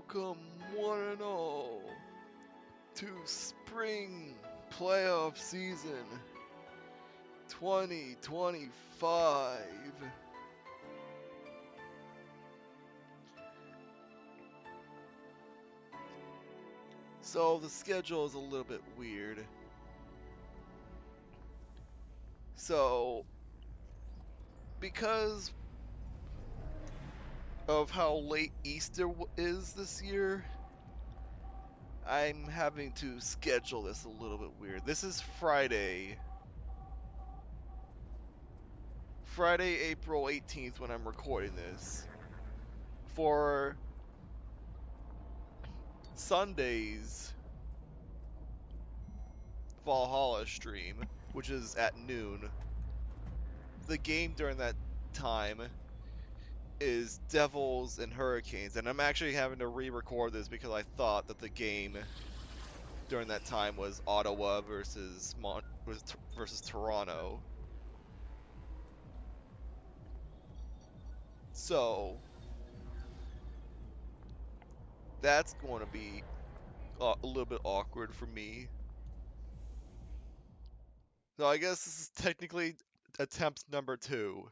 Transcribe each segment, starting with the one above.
Welcome, one and all, to spring playoff season 2025. So the schedule is a little bit weird. So, because of how late Easter is this year, I'm having to schedule this a little bit weird. This is Friday, April 18th when I'm recording this. For Sunday's Valhalla stream, which is at noon, the game during that time is Devils and Hurricanes, and I'm actually having to re-record this because I thought that the game during that time was Ottawa versus Toronto. So that's going to be a little bit awkward for me. So I guess this is technically attempt number 2.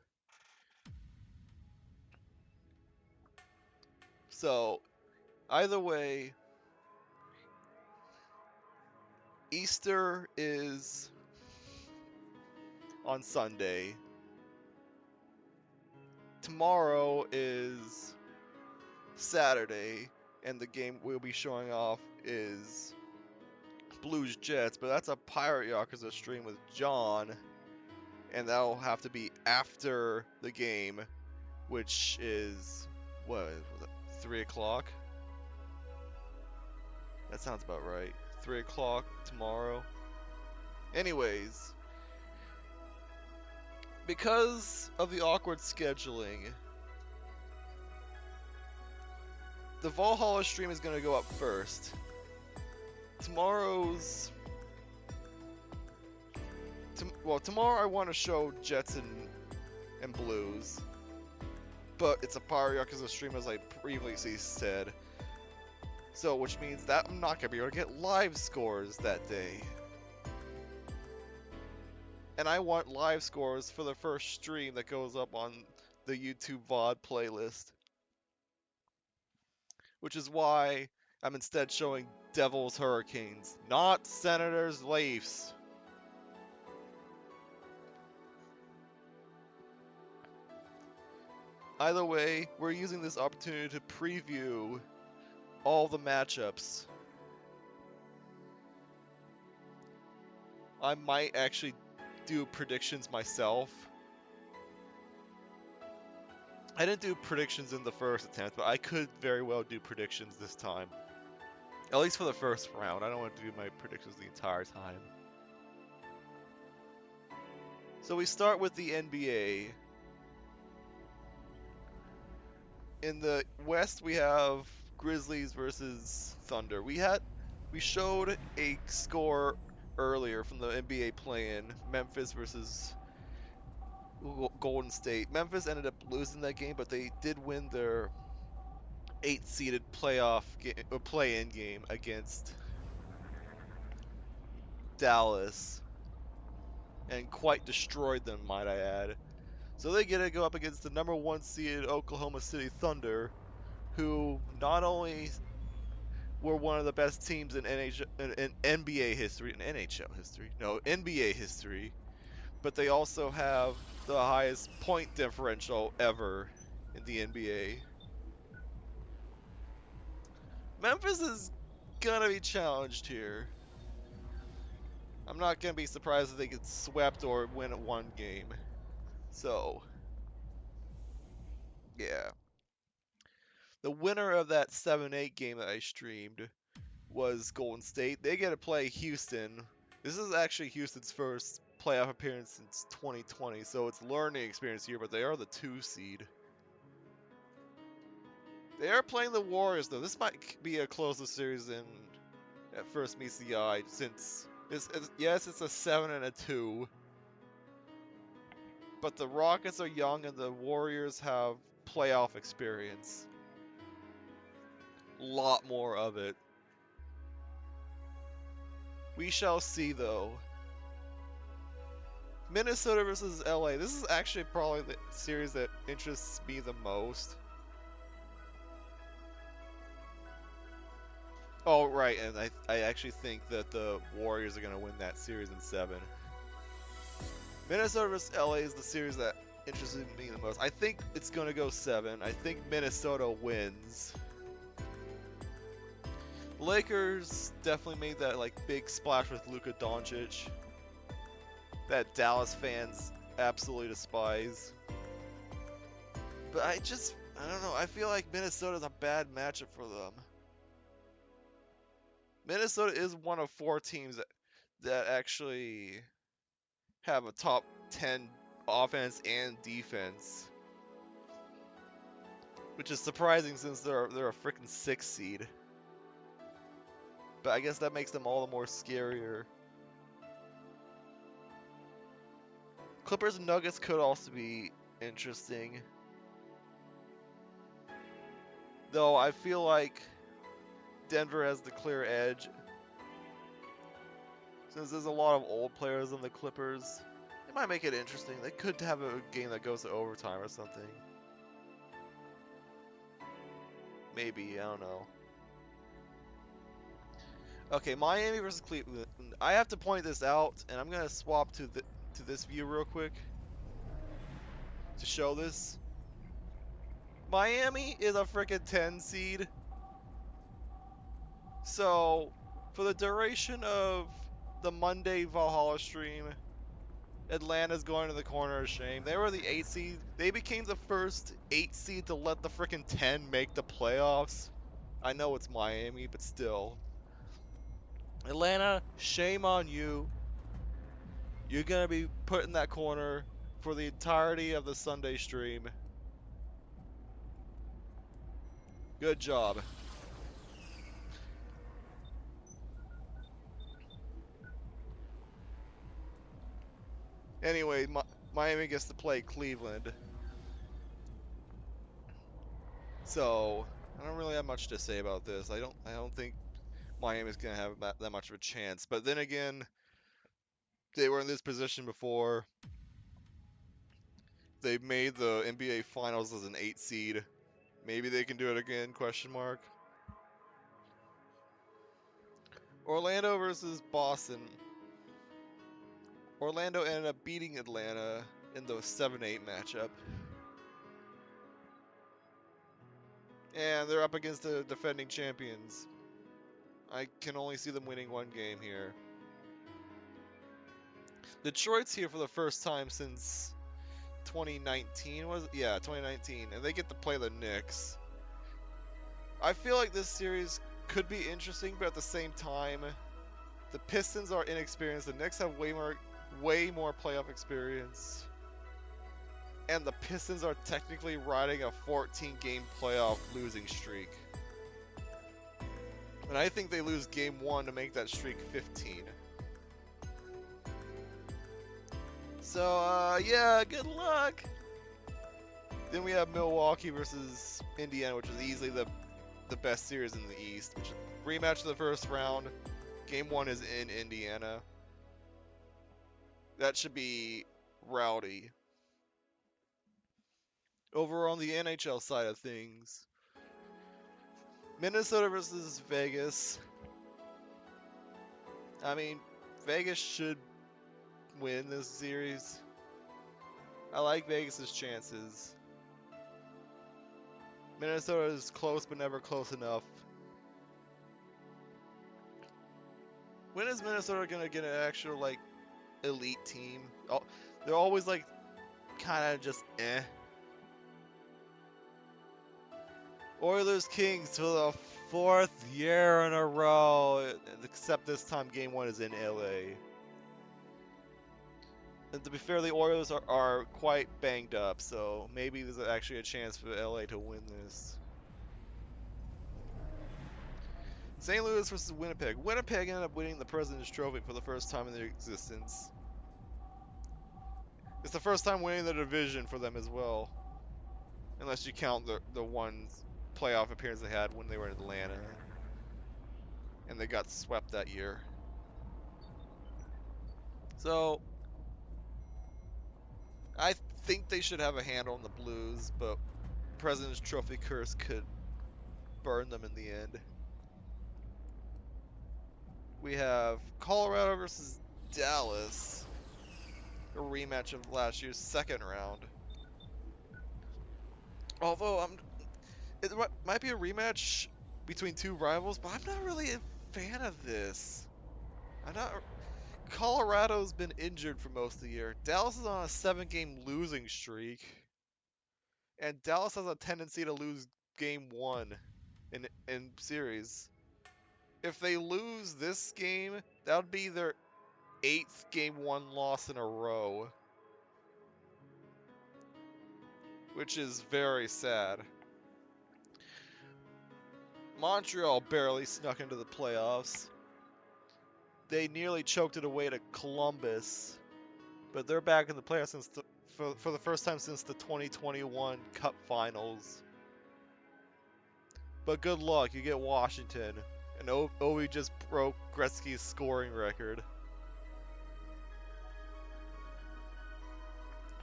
So either way, Easter is on Sunday. Tomorrow is Saturday, and the game we'll be showing off is Blues Jets, but that's a Pirate Yakuza stream with John, and that'll have to be after the game, which is, what was it, 3 o'clock? That sounds about right. 3 o'clock tomorrow. Anyways, because of the awkward scheduling, the Valhalla stream is going to go up first. Tomorrow's... tomorrow I want to show Jets and Blues, but it's a Pirate Yakuza stream as I previously said. So, which means that I'm not going to be able to get live scores that day. And I want live scores for the first stream that goes up on the YouTube VOD playlist. Which is why I'm instead showing Devils Hurricanes, not Senators Leafs. Either way, we're using this opportunity to preview all the matchups. I might actually do predictions myself. I didn't do predictions in the first attempt, but I could very well do predictions this time. At least for the first round. I don't want to do my predictions the entire time. So we start with the NBA. In the West, we have Grizzlies versus Thunder. We showed a score earlier from the NBA play-in, Memphis versus Golden State. Memphis ended up losing that game, but they did win their 8th-seeded play-in game against Dallas, and quite destroyed them, might I add. So they get to go up against the number 1 seeded Oklahoma City Thunder, who not only were one of the best teams in NBA history, NBA history, but they also have the highest point differential ever in the NBA. Memphis is gonna be challenged here. I'm not gonna be surprised if they get swept or win at one game. So, yeah. The winner of that 7-8 game that I streamed was Golden State. They get to play Houston. This is actually Houston's first playoff appearance since 2020, so it's learning experience here, but they are the 2 seed. They are playing the Warriors, though. This might be a closer series than at first meets the eye, since yes, it's a 7 and a 2, but the Rockets are young and the Warriors have playoff experience. lot more of it. We shall see, though. Minnesota versus LA. This is actually probably the series that interests me the most. Oh, right, and I actually think that the Warriors are going to win that series in 7. Minnesota vs. LA is the series that interests me the most. I think it's going to go 7. I think Minnesota wins. Lakers definitely made that like big splash with Luka Doncic that Dallas fans absolutely despise. But I don't know. I feel like Minnesota's a bad matchup for them. Minnesota is one of 4 teams that actually have a top 10 offense and defense, which is surprising since they're a freaking 6 seed. But I guess that makes them all the more scarier. Clippers and Nuggets could also be interesting. Though I feel like Denver has the clear edge. Since there's a lot of old players on the Clippers, it might make it interesting. They could have a game that goes to overtime or something. Maybe, I don't know. Okay, Miami versus Cleveland. I have to point this out, and I'm gonna swap to this view real quick to show this. Miami is a freaking 10 seed. So, for the duration of the Monday Valhalla stream, Atlanta's going to the corner of shame. They were the 8 seed. They became the first 8 seed to let the freaking 10 make the playoffs. I know it's Miami, but still. Atlanta, shame on you. You're going to be put in that corner for the entirety of the Sunday stream. Good job. Anyway, Miami gets to play Cleveland. So, I don't really have much to say about this. I don't think Miami's going to have that much of a chance. But then again, they were in this position before. They made the NBA Finals as an 8 seed. Maybe they can do it again, question mark. Orlando versus Boston. Orlando ended up beating Atlanta in the 7-8 matchup. And they're up against the defending champions. I can only see them winning one game here. Detroit's here for the first time since 2019, was it? Yeah, 2019, and they get to play the Knicks. I feel like this series could be interesting, but at the same time, the Pistons are inexperienced. The Knicks have way more playoff experience. And the Pistons are technically riding a 14-game playoff losing streak. And I think they lose game 1 to make that streak 15. So, yeah, good luck. Then we have Milwaukee versus Indiana, which is easily the best series in the East. Which rematch of the first round. Game 1 is in Indiana. That should be rowdy. Over on the NHL side of things, Minnesota versus Vegas. I mean, Vegas should win this series. I like Vegas's chances. Minnesota is close, but never close enough. When is Minnesota gonna get an actual like elite team? Oh, they're always like kind of just eh. Oilers Kings for the 4th year in a row, except this time game 1 is in LA. And to be fair, the Oilers are quite banged up, so maybe there's actually a chance for LA to win this. St. Louis versus Winnipeg. Winnipeg ended up winning the President's Trophy for the first time in their existence. It's the first time winning the division for them as well. Unless you count the one playoff appearance they had when they were in Atlanta. And they got swept that year. So, I think they should have a handle on the Blues, but President's Trophy curse could burn them in the end. We have Colorado versus Dallas, a rematch of last year's second round. Although it might be a rematch between two rivals, but I'm not really a fan of this. I'm not. Colorado's been injured for most of the year. Dallas is on a 7-game losing streak, and Dallas has a tendency to lose game one in series. If they lose this game, that would be their 8th game one loss in a row, which is very sad. Montreal barely snuck into the playoffs. They nearly choked it away to Columbus, but they're back in the playoffs for the first time since the 2021 Cup Finals. But good luck, you get Washington, and Ovi just broke Gretzky's scoring record.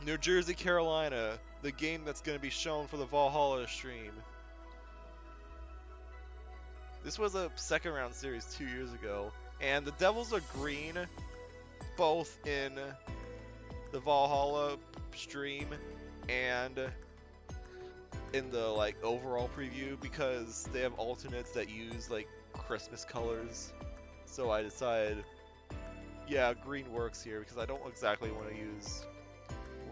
New Jersey, Carolina, the game that's going to be shown for the Valhalla stream. This was a second round series 2 years ago, and the Devils are green, both in the Valhalla stream and in the overall preview, because they have alternates that use Christmas colors. So I decided, yeah, green works here because I don't exactly want to use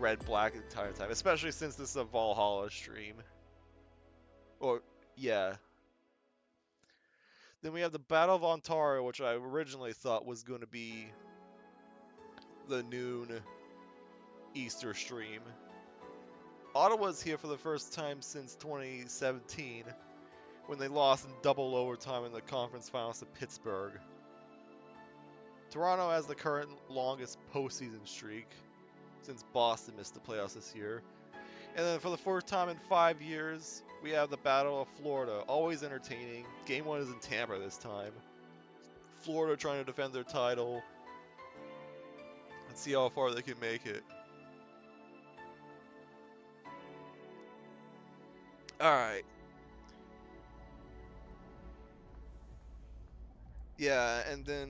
red black the entire time, especially since this is a Valhalla stream. Or yeah. Then we have the Battle of Ontario, which I originally thought was going to be the noon Easter stream. Ottawa's here for the first time since 2017, when they lost in double overtime in the conference finals to Pittsburgh. Toronto has the current longest postseason streak, since Boston missed the playoffs this year. And then for the fourth time in 5 years, we have the Battle of Florida, always entertaining. Game 1 is in Tampa this time. Florida trying to defend their title. Let's see how far they can make it. Alright. Yeah, and then,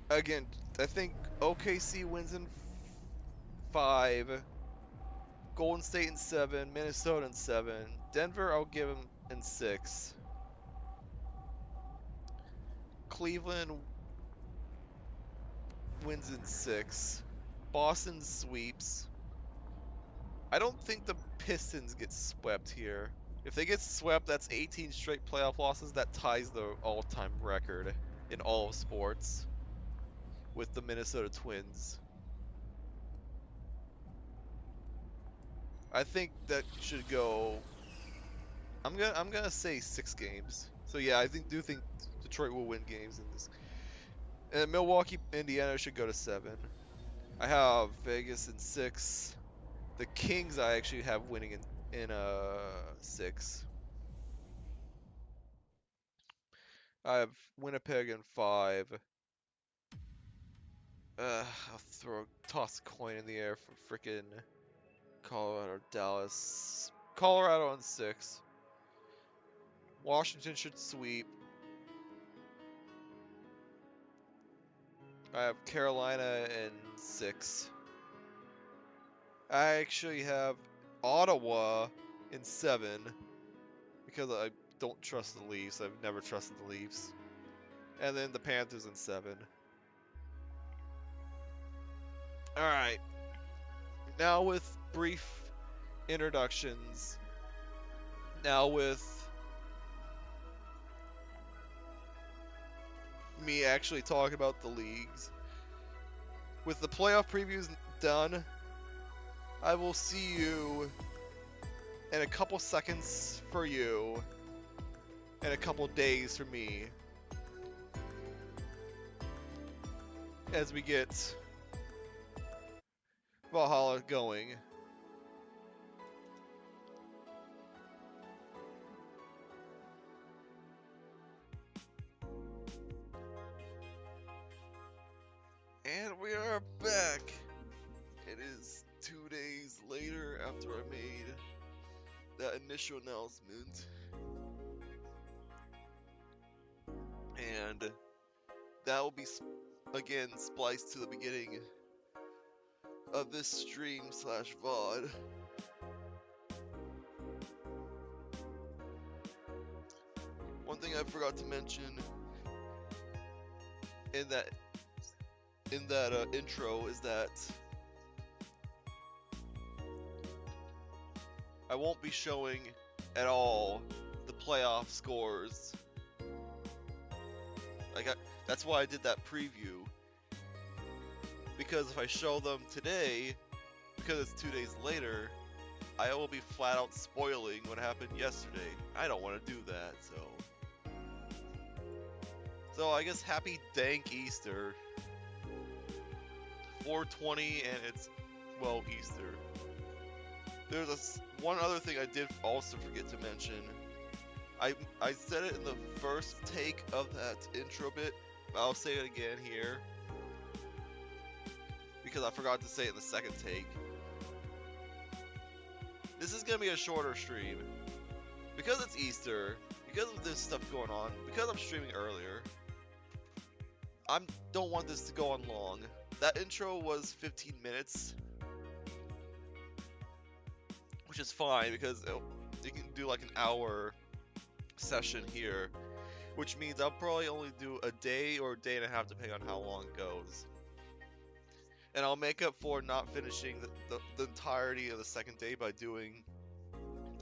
again, I think OKC wins in 5. Golden State in 7, Minnesota in 7. Denver, I'll give them in 6. Cleveland wins in 6. Boston sweeps. I don't think the Pistons get swept here. If they get swept, that's 18 straight playoff losses. That ties the all-time record in all of sports with the Minnesota Twins. I think that should go. I'm gonna say 6 games. So yeah, I do think Detroit will win games in this. And Milwaukee, Indiana should go to 7. I have Vegas in 6. The Kings I actually have winning in 6. I have Winnipeg in 5. I'll toss a coin in the air for frickin' Colorado, Dallas. Colorado in 6. Washington should sweep. I have Carolina in 6. I actually have Ottawa in 7 because I don't trust the Leafs. I've never trusted the Leafs. And then the Panthers in 7. Alright. Now with brief introductions. Now with me actually talking about the leagues. With the playoff previews done, I will see you in a couple seconds for you, and a couple days for me, as we get Valhalla going. We are back. It is 2 days later after I made that initial announcement. And that will be, again, spliced to the beginning of this stream / VOD. One thing I forgot to mention in that intro is that I won't be showing at all the playoff scores. That's why I did that preview. Because if I show them today, because it's 2 days later, I will be flat out spoiling what happened yesterday. I don't want to do that, so I guess happy Dank Easter. 420 and it's, well, Easter. There's one other thing I did also forget to mention. I said it in the first take of that intro bit, but I'll say it again here because I forgot to say it in the second take. This is gonna be a shorter stream because it's Easter, because of this stuff going on, because I'm streaming earlier. I don't want this to go on long. That intro was 15 minutes, which is fine because you can do like an hour session here, which means I'll probably only do a day or a day and a half depending on how long it goes. And I'll make up for not finishing the entirety of the second day by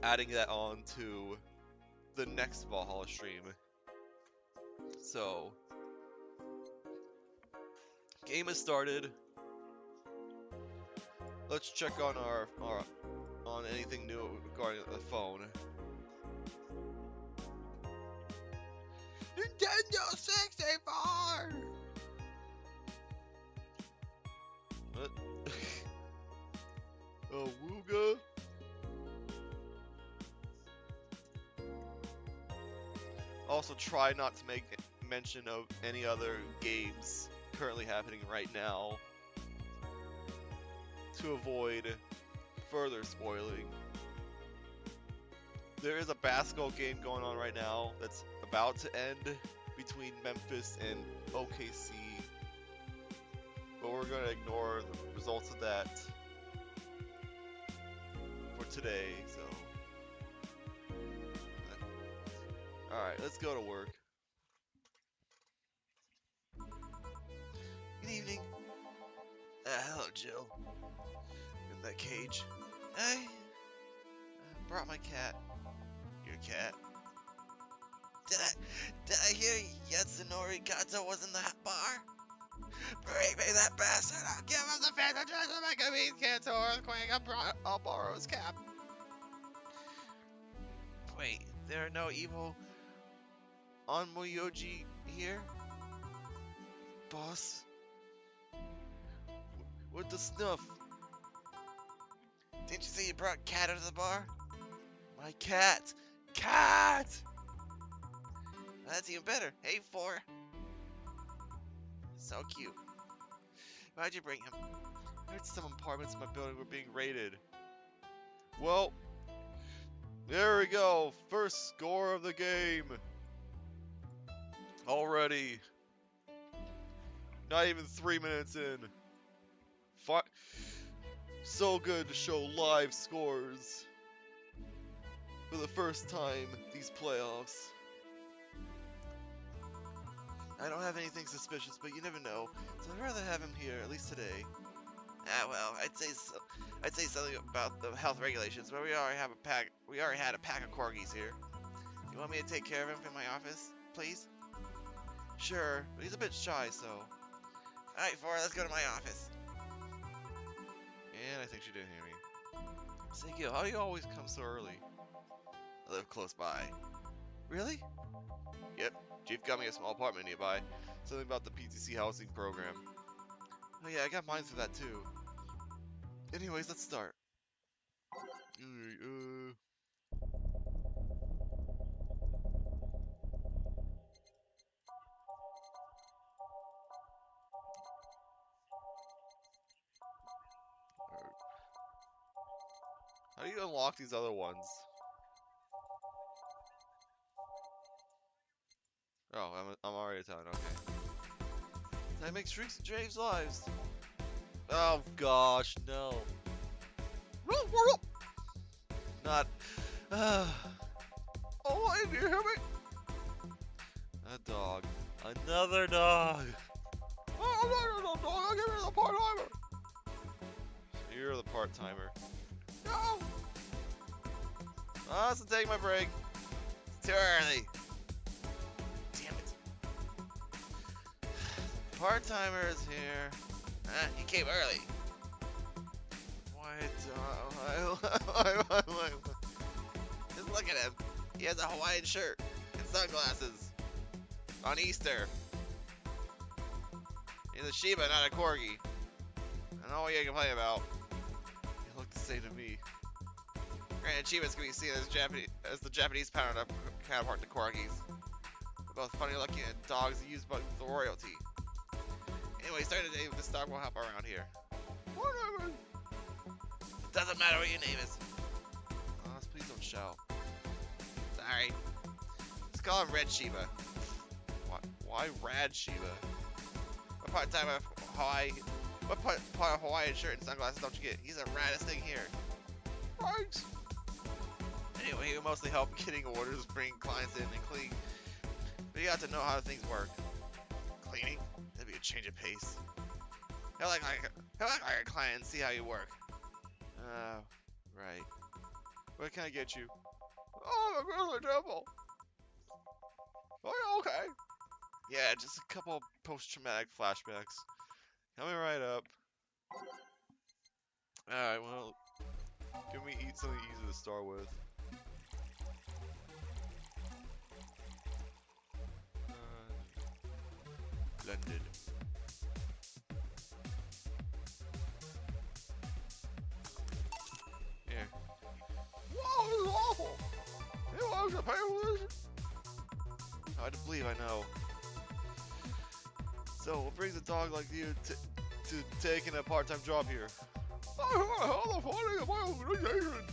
adding that on to the next Valhalla stream. So, game has started. Let's check on on anything new regarding the phone. Nintendo 64! What? Oh, Wooga? Also, try not to make mention of any other games currently happening right now to avoid further spoiling. There is a basketball game going on right now that's about to end between Memphis and OKC, but we're going to ignore the results of that for today, so. Alright, let's go to work. Good evening. Hello, Jill. In that cage. I brought my cat. Your cat? Did I hear Yatsunori Kato was in that bar? Bring me that bastard! I'll give him the face and try to make him eat cancer earthquake. I'll borrow his cap. Wait, there are no evil Onmyoji here? Boss? What the snuff? Didn't you say you brought cat into the bar? My cat! Cat! That's even better. Hey, 4. So cute. Why'd you bring him? I heard some apartments in my building were being raided. Well, there we go. First score of the game. Already. Not even 3 minutes in. So good to show live scores for the first time these playoffs. I don't have anything suspicious, but you never know, so I'd rather have him here, at least today. Ah, well, I'd say something about the health regulations, but we already had a pack of corgis here. You want me to take care of him in my office, please? Sure, but he's a bit shy, so. Alright, 4, let's go to my office. And I think she didn't hear me. Seikyo, how do you always come so early? I live close by. Really? Yep, Chief got me a small apartment nearby. Something about the PTC housing program. Oh yeah, I got mine for that too. Anyways, let's start. How do you unlock these other ones? Oh, I'm already telling. Okay. That makes drinks in James' lives. Oh gosh, no. Not. Oh, do you hear me? A dog. Another dog. Oh, no, dog. I'll give you the part-timer. You're the part-timer. No. Oh, so take my break. It's too early. Damn it. Part-timer is here. He came early. Why just look at him. He has a Hawaiian shirt and sunglasses. On Easter. He's a Shiba, not a Corgi. I know what you complain about. You look the same to me. Granted, Shibas can be seen as the Japanese counterpart to Corgis. They're both funny-looking dogs used by the royalty. Anyway, starting today, this dog will help around here. Whatever. Doesn't matter what your name is. Oh, please don't shout. Sorry. Let's call him Red Shiba. Why Rad Shiba? What part-time of Hawaii? What part of Hawaiian shirt and sunglasses don't you get? He's the raddest thing here. Right. Anyway, he will mostly help getting orders, bringing clients in, and cleaning. But you have to know how things work. Cleaning? That'd be a change of pace. He'll act like a client and see how you work. Oh, right. What can I get you? Oh, the Grizzly Temple. Oh, okay. Yeah, just a couple post-traumatic flashbacks. Coming right up. Alright, well, can we eat something easy to start with? Blended. Here. Whoa, this is awful! You want to pay for this? Hard to believe, I know. So, what brings a dog like you to taking a part-time job here? I heard all the funding of my organization.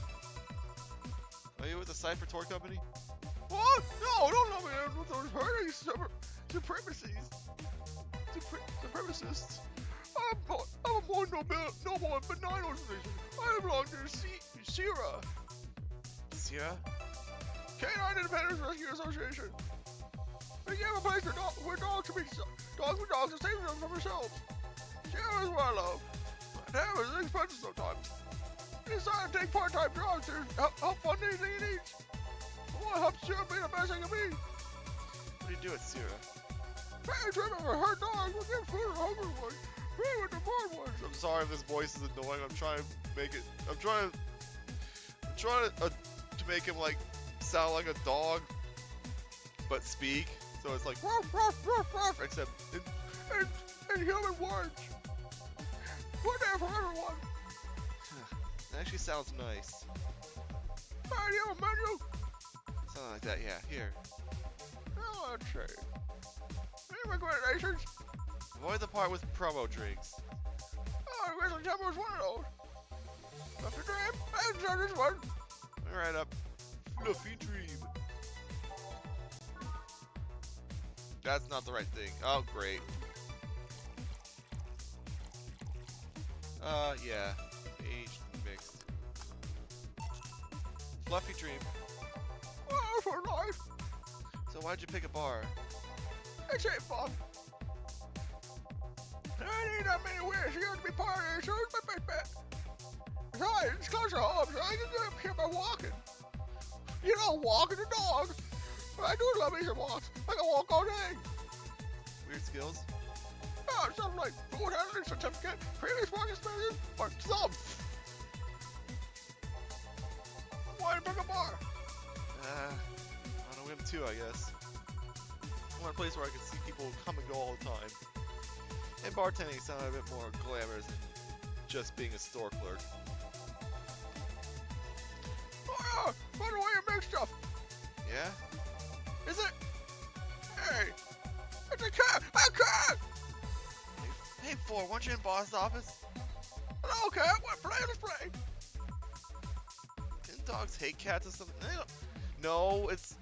Are you with the Cypher Tour Company? What? No, don't let me in with those hurting supremacists. I'm a more noble and benign organization. I belong to Sierra. Sierra? Canine Independence Rescue Association. We gave a place where dogs can be dogs for dogs and save them from themselves. Sierra is what I love. Damn, it's expensive sometimes. You decide to take part-time jobs to help fund anything you need. I want to help Sierra be the best thing to be. What do you do at Sierra? Pay treatment for hurt dogs. We give food to hungry ones. Free with the bored ones. I'm sorry if this voice is annoying. I'm trying to make it. I'm trying to make him like sound like a dog, but speak. So it's like ruff, ruff, ruff, ruff, except in human words. We're there for everyone. That actually sounds nice. Hey, do you have a menu? Something like that, yeah. Here. Oh, let's see. Any recommendations? Avoid the part with promo drinks. Oh, the Grizzly Temple is one of those. Fluffy Dream? I haven't tried this one. Alright up. Fluffy Dream. That's not the right thing. Oh, great. Yeah. Aged mixed. Fluffy Dream. Oh, for life. So why'd you pick a bar? It's ain't fun. There ain't that many ways you have to be part of it, so it's my best bet. Besides, it's close to home, so I can do it here by walking. You know, walking a dog. But I do love me some walks. I can walk all day. Weird skills? Oh, something like food handling certificate, previous work experience, or some. Why pick a bar? I don't know, him too, I guess. I want a place where I can see people come and go all the time. And bartending sounded a bit more glamorous than just being a store clerk. Oh yeah, by the way you make stuff. Yeah? Is it? Hey, it's a cat! A cat! Hey, Four, weren't you in boss's office? Hello, cat. What play? Let's play. dogs hate cats or something? They don't. No, it's.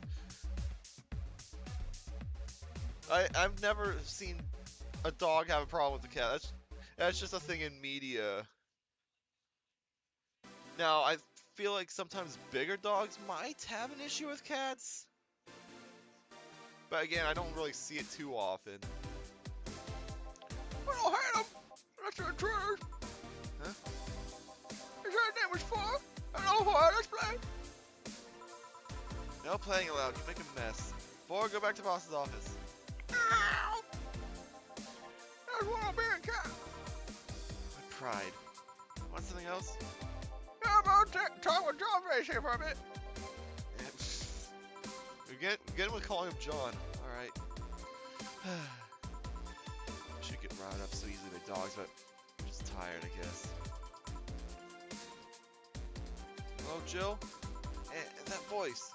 I've never seen a dog have a problem with the cat. That's just a thing in media. Now, I feel like sometimes bigger dogs might have an issue with cats. But again, I don't really see it too often. I don't hate him! That's a intruder! Huh? Is that name was for? I don't know why, let's play! No playing allowed, you make a mess. Boy, go back to boss's office. Ow! That's what I'm being, cat! My pride. Want something else? How about talk with John Face here for a bit? Again with calling him John. Alright. Should get riled up so easily by dogs, but I'm just tired, I guess. Hello, Jill? That voice.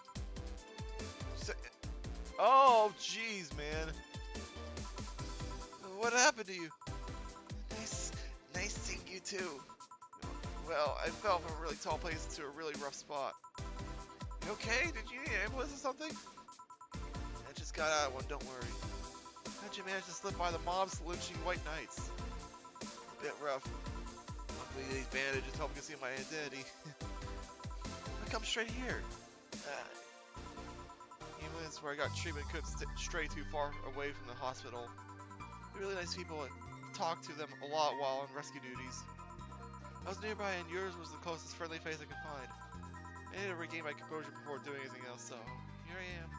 Oh, jeez, man. What happened to you? Nice seeing you too. Well, I fell from a really tall place into a really rough spot. You okay? Did you need an ambulance or something? I just got out of one, don't worry. How'd you manage to slip by the mobs lynching white knights? A bit rough. Luckily these bandages help conceal my identity. I come straight here. Ambulance where I got treatment couldn't stray too far away from the hospital. They're really nice people and talk to them a lot while on rescue duties. I was nearby and yours was the closest friendly face I could find. I need to regain my composure before doing anything else, so here I am.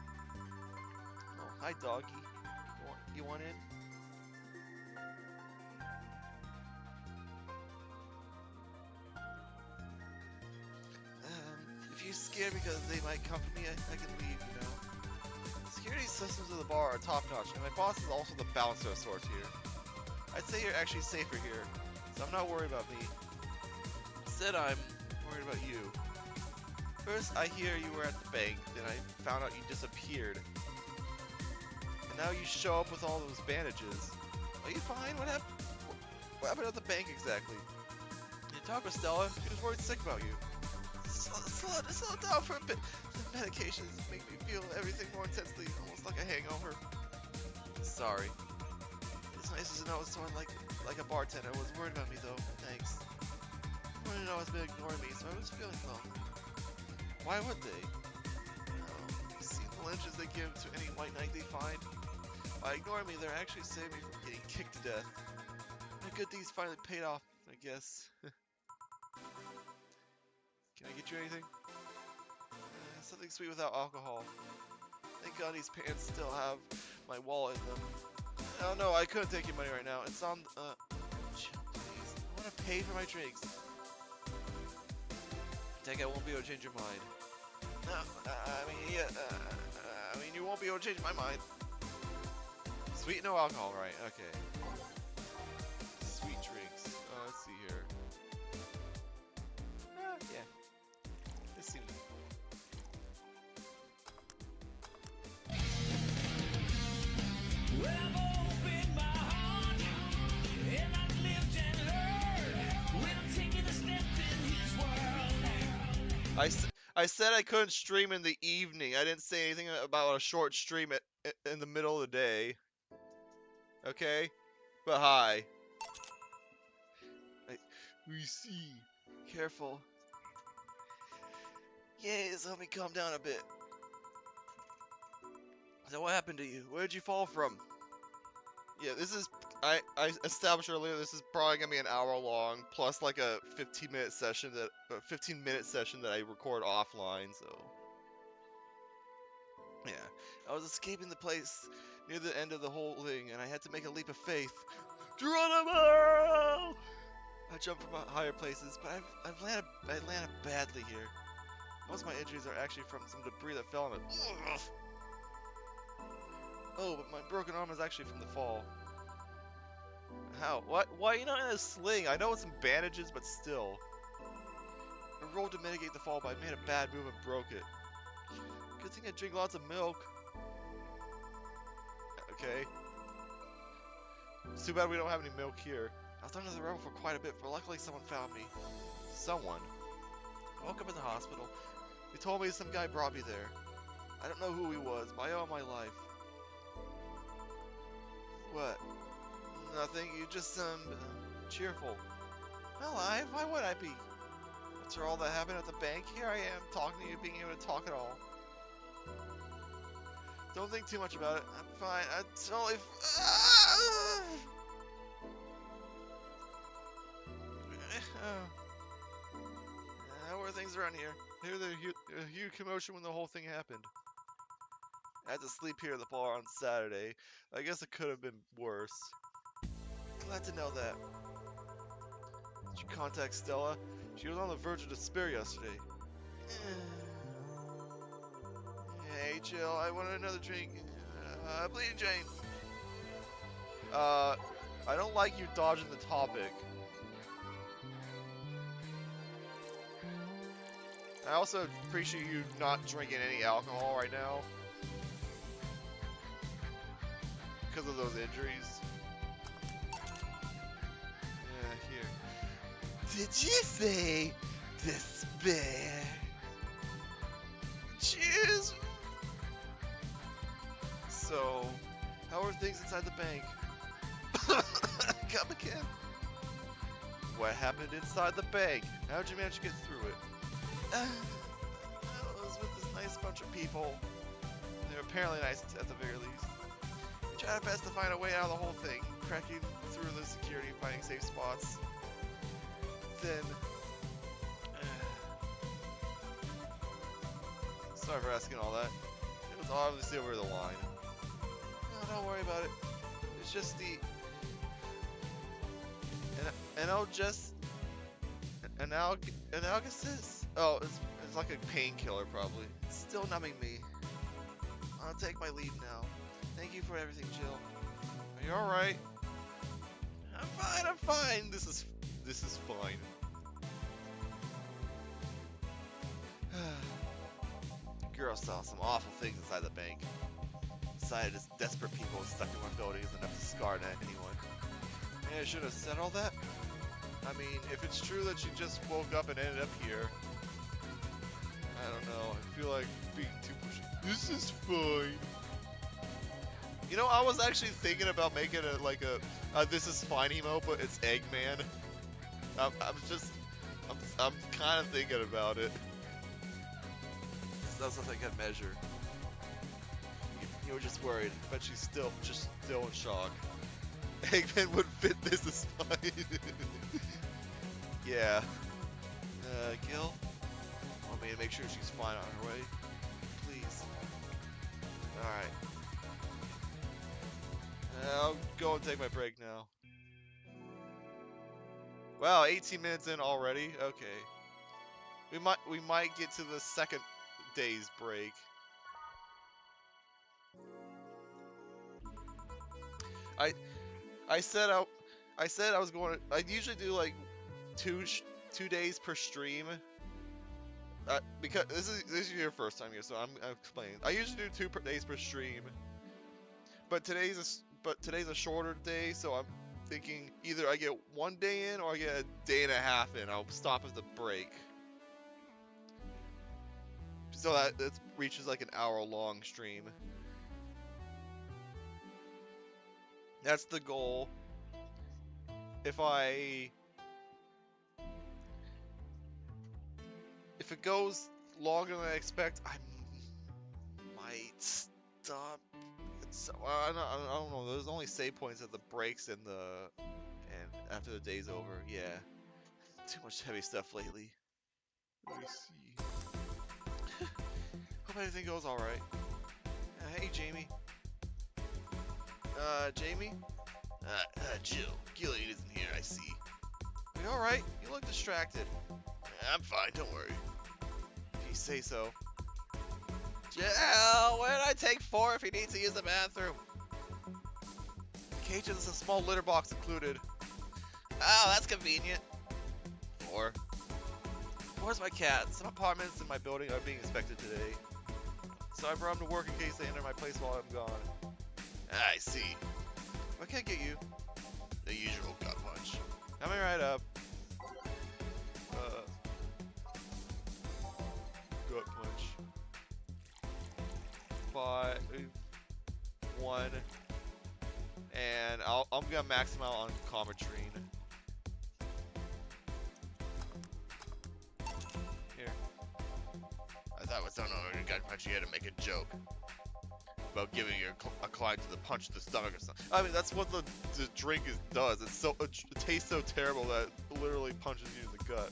Oh, hi doggy. You want in? If you're scared because they might come for me, I can leave, you know. Security systems of the bar are top-notch, and my boss is also the bouncer of sorts here. I'd say you're actually safer here, so I'm not worried about me. Instead, I'm worried about you. First, I hear you were at the bank, then I found out you disappeared. And now you show up with all those bandages. Are you fine? What happened at the bank exactly? You talk with Stella, she was worried sick about you. Slow down for a bit. The medications make me feel everything more intensely, almost like a hangover. Sorry. It's nice to know someone like a bartender was worried about me though. Thanks. Everyone I know has been ignoring me, so I was feeling lonely. Why would they? You see the lynches they give to any white knight they find? By ignoring me, they're actually saving me from getting kicked to death. My good deeds finally paid off, I guess. Can I get you anything? Something sweet without alcohol. Thank God these pants still have my wallet in them. Oh no, I couldn't take your money right now. It's on, chill, please. I want to pay for my drinks. I think I won't be able to change your mind. No, I mean, you won't be able to change my mind. Sweet, no alcohol, right? Okay. Sweet drinks. Let's see here. Yeah. This seems. Well, I've opened my heart, and I've lived and learned. When I'm taking a step in his world. I said I couldn't stream in the evening. I didn't say anything about a short stream in the middle of the day. Okay? But hi. We see. Careful. Yay, this helped me calm down a bit. So what happened to you? Where did you fall from? Yeah, this is... I established earlier this is probably gonna be an hour long, plus like a 15-minute session that... 15-minute session that I record offline, so... Yeah. I was escaping the place near the end of the whole thing, and I had to make a leap of faith. Geronimo! I jumped from higher places, but I landed badly here. Most of my injuries are actually from some debris that fell on it. Ugh. Oh, but my broken arm is actually from the fall. How? What? Why are you not in a sling? I know it's some bandages, but still. I rolled to mitigate the fall, but I made a bad move and broke it. Good thing I drink lots of milk. Okay. It's too bad we don't have any milk here. I was under the rubble for quite a bit, but luckily someone found me. Someone? I woke up in the hospital. He told me some guy brought me there. I don't know who he was, but I owe him my life. What? Nothing, you just cheerful. Alive? Why would I be? After all that happened at the bank, here I am, talking to you, being able to talk at all. Don't think too much about it. I'm fine. I'm totally how are things around here? Here was a huge commotion when the whole thing happened. I had to sleep here at the bar on Saturday. I guess it could have been worse. Glad to know that. Did you contact Stella? She was on the verge of despair yesterday. Hey, Jill, I wanted another drink. Bleeding Jane. I don't like you dodging the topic. I also appreciate you not drinking any alcohol right now. Because of those injuries. Yeah, here. Did you say despair? Cheers! So, how are things inside the bank? Come again? What happened inside the bank? How'd you manage to get through it? I was with this nice bunch of people. They were apparently nice at the very least. We tried our best to find a way out of the whole thing, cracking through the security, finding safe spots. Then, sorry for asking all that. It was obviously over the line. No, don't worry about it. It's just the analgesis. Oh, it's like a painkiller probably. It's still numbing me. I'll take my leave now. Thank you for everything, Jill. Are you all right? I'm fine. I'm fine. This is fine. Girl saw some awful things inside the bank. Decided as desperate people stuck in one building is enough to scar anyone. Maybe I should have said all that. I mean, if it's true that she just woke up and ended up here, I don't know. I feel like being too pushy. This is fine. You know, I was actually thinking about making it like a this is fine emo, but it's Eggman. I'm kind of thinking about it. That's something I can measure. You were just worried, but she's still in shock. Eggman would fit this as fine. Yeah. Gil? Want me to make sure she's fine on her way? Please. Alright. I'll go and take my break now. Wow, 18 minutes in already? Okay. We might get to the second day's break. I said I was going to. I usually do like two days per stream. Because this is your first time here, so I'm explaining. I usually do 2 days per stream, but today's a shorter day, so I'm thinking either I get 1 day in or I get a day and a half in. I'll stop at the break, so that it reaches like an hour-long stream. That's the goal. If it goes longer than I expect, I might stop. I don't know. There's only save points at the breaks and after the day's over. Yeah, too much heavy stuff lately. Let me see. Hope everything goes all right. Hey, Jamie. Jamie? Jill. Gillian isn't here, I see. Are you alright? You look distracted. I'm fine, don't worry. If you say so. Jill, where did I take 4 if he needs to use the bathroom? Cages is a small litter box included. Oh, that's convenient. 4. Where's my cat? Some apartments in my building are being inspected today. So I brought him to work in case they enter my place while I'm gone. I see. What can I get you? The usual gut punch. Coming right up. Gut punch. 5, 1, and I'm gonna max him out on Cometrine. Here. I thought with someone who got punched, you had to make a joke about giving a client to the punch to the stomach or something. I mean, that's what the drink does. It tastes so terrible that it literally punches you in the gut.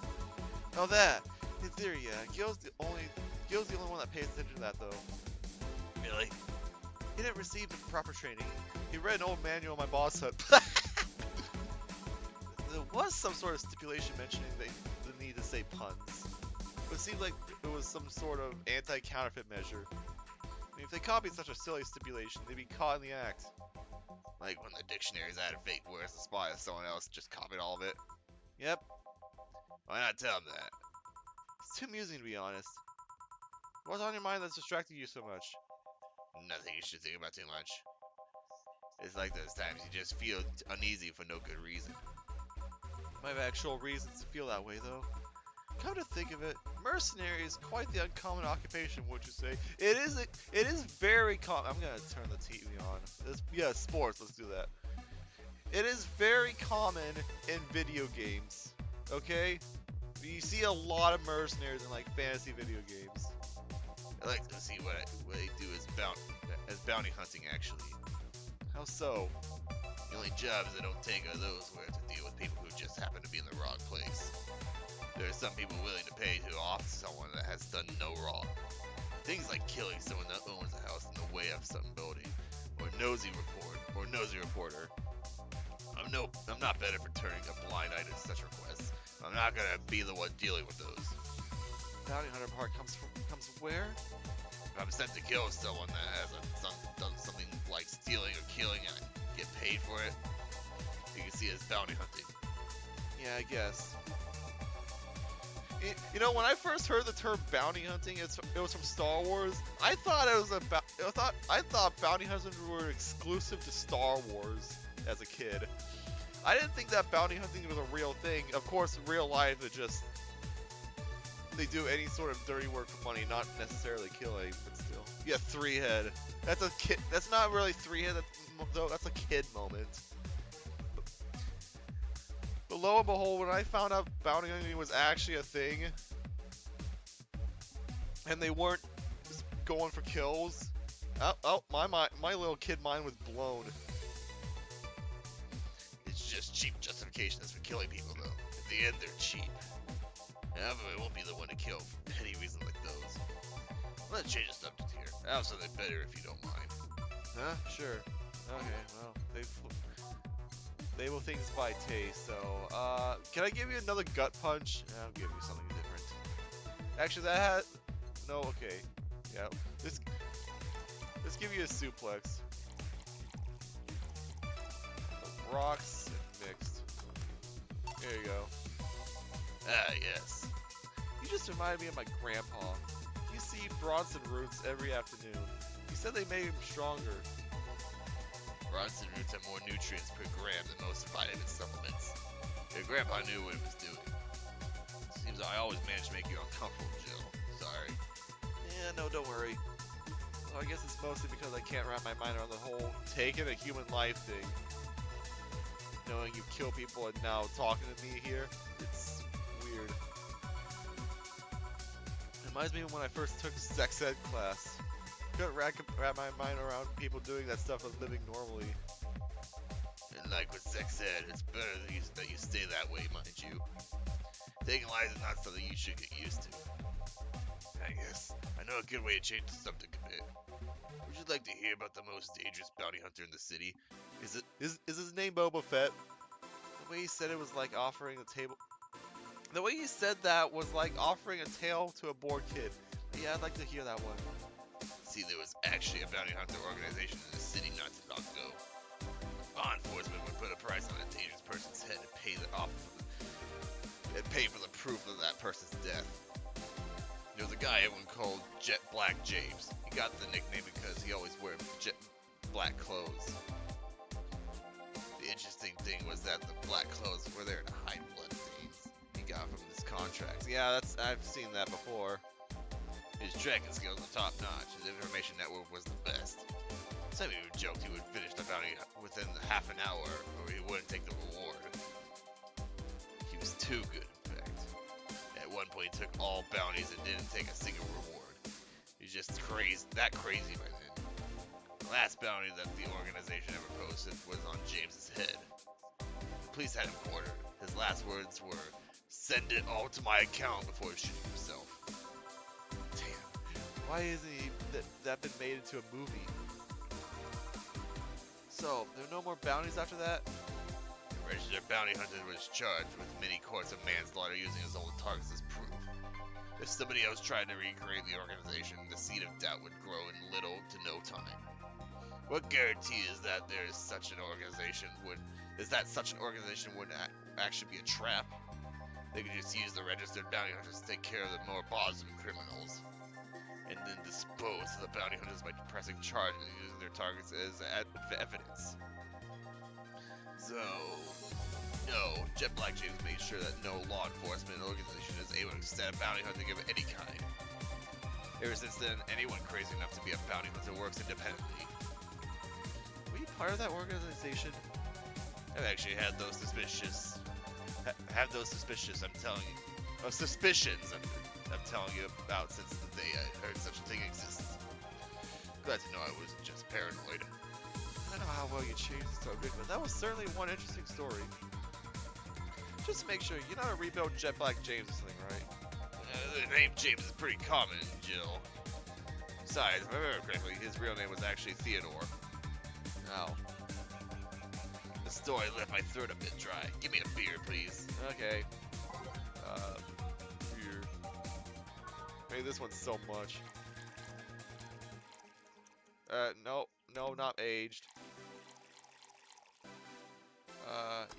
Now that, in theory, yeah, Gil's the only one that pays attention to that, though. Really? He didn't receive the proper training. He read an old manual my boss had. There was some sort of stipulation mentioning the need to say puns, but it seemed like it was some sort of anti-counterfeit measure. I mean, if they copied such a silly stipulation, they'd be caught in the act. Like when the dictionaries added fake words to spy on someone else, just copied all of it. Yep, Why not tell them that? it's too amusing to be honest. What's on your mind that's distracting you so much? Nothing you should think about too much. It's like those times you just feel uneasy for no good reason. I have actual reasons to feel that way, though. Come to think of it, mercenary is quite the uncommon occupation, would you say? It is very common. I'm gonna turn the TV on. Yeah, sports. Let's do that. It is very common in video games. Okay, you see a lot of mercenaries in like fantasy video games. I like to see what they do as bounty hunting, actually. How so? The only jobs I don't take are those where to deal with people who just happen to be in the wrong place. There are some people willing to pay to off someone that has done no wrong. Things like killing someone that owns a house in the way of some building, or nosy reporter. I'm not better for turning a blind eye to such requests. I'm not gonna be the one dealing with those. Bounty hunter part comes where? If I'm sent to kill someone that has done something like stealing or killing and I get paid for it, you can see it as bounty hunting. Yeah, I guess. You know, when I first heard the term bounty hunting, it was from Star Wars. I thought I thought bounty hunters were exclusive to Star Wars as a kid. I didn't think that bounty hunting was a real thing. Of course, in real life, they do any sort of dirty work for money, not necessarily killing, but still. Yeah, 3-head. That's a kid. That's not really 3-head. That's a kid moment. But lo and behold, when I found out bounty hunting was actually a thing, and they weren't just going for kills, my little kid mind was blown. It's just cheap justifications for killing people, though. At the end, they're cheap. However, I won't be the one to kill for petty reasons like those. Let's change the subject here. I have something better if you don't mind. Huh? Sure. Okay, well, they will things by taste, so, can I give you another gut punch? I'll give you something different. Actually, that had, no, okay. Yeah, let's give you a suplex. Rocks and mixed. There you go. Ah, yes. You just reminded me of my grandpa. He used to eat Bronson roots every afternoon. He said they made him stronger. Bronson roots have more nutrients per gram than most vitamin supplements. Your grandpa knew what he was doing. Seems like I always manage to make you uncomfortable, Jill. Sorry. Yeah, no, don't worry. Well, I guess it's mostly because I can't wrap my mind around the whole taking a human life thing. Knowing you kill people and now talking to me here, it's weird. Reminds me of when I first took sex ed class. Couldn't wrap my mind around people doing that stuff and living normally. And like with sex ed, it's better that you stay that way, mind you. Taking lives is not something you should get used to. I guess I know a good way to change the subject a bit. Would you like to hear about the most dangerous bounty hunter in the city? Is his name Boba Fett? The way he said it was like offering a table. The way he said that was like offering a tail to a bored kid. Yeah, I'd like to hear that one. See, there was actually a bounty hunter organization in the city not too long ago. Law enforcement would put a price on a dangerous person's head and pay for the proof of that person's death. There was a guy everyone called Jet Black James. He got the nickname because he always wore jet black clothes. The interesting thing was that the black clothes were there to hide blood stains he got from his contracts. Yeah, I've seen that before. His tracking skills were top notch. His information network was the best. Some even joked he would finish the bounty within half an hour, or he wouldn't take the reward. He was too good, in fact. At one point, he took all bounties and didn't take a single reward. He's just that crazy by then. The last bounty that the organization ever posted was on James's head. The police had him cornered. His last words were, "Send it all to my account before shooting himself." Damn. Why isn't that been made into a movie? So, there are no more bounties after that? The registered bounty hunter was charged with many counts of manslaughter using his own targets as proof. If somebody else tried to recreate the organization, the seed of doubt would grow in little to no time. What guarantee is that such an organization would actually be a trap? They could just use the registered bounty hunters to take care of the more bothersome criminals, and then dispose of the bounty hunters by pressing charges and using their targets as evidence. So, no, Jet Black James made sure that no law enforcement organization is able to set a bounty hunting of any kind. Ever since then, anyone crazy enough to be a bounty hunter works independently. Were you part of that organization? I've actually had those suspicions. I'm telling you. Suspicions. I'm telling you about since the day I heard such a thing exists. Glad to know I wasn't just paranoid. I don't know how well you changed the subject, but that was certainly one interesting story. Just to make sure, you're not a rebuilt Jet Black James or something, right? The name James is pretty common in Jill. Besides, if I remember correctly, his real name was actually Theodore. No. The story left my throat a bit dry. Give me a beer, please. Okay. Beer. Maybe this one's so much. No, not aged.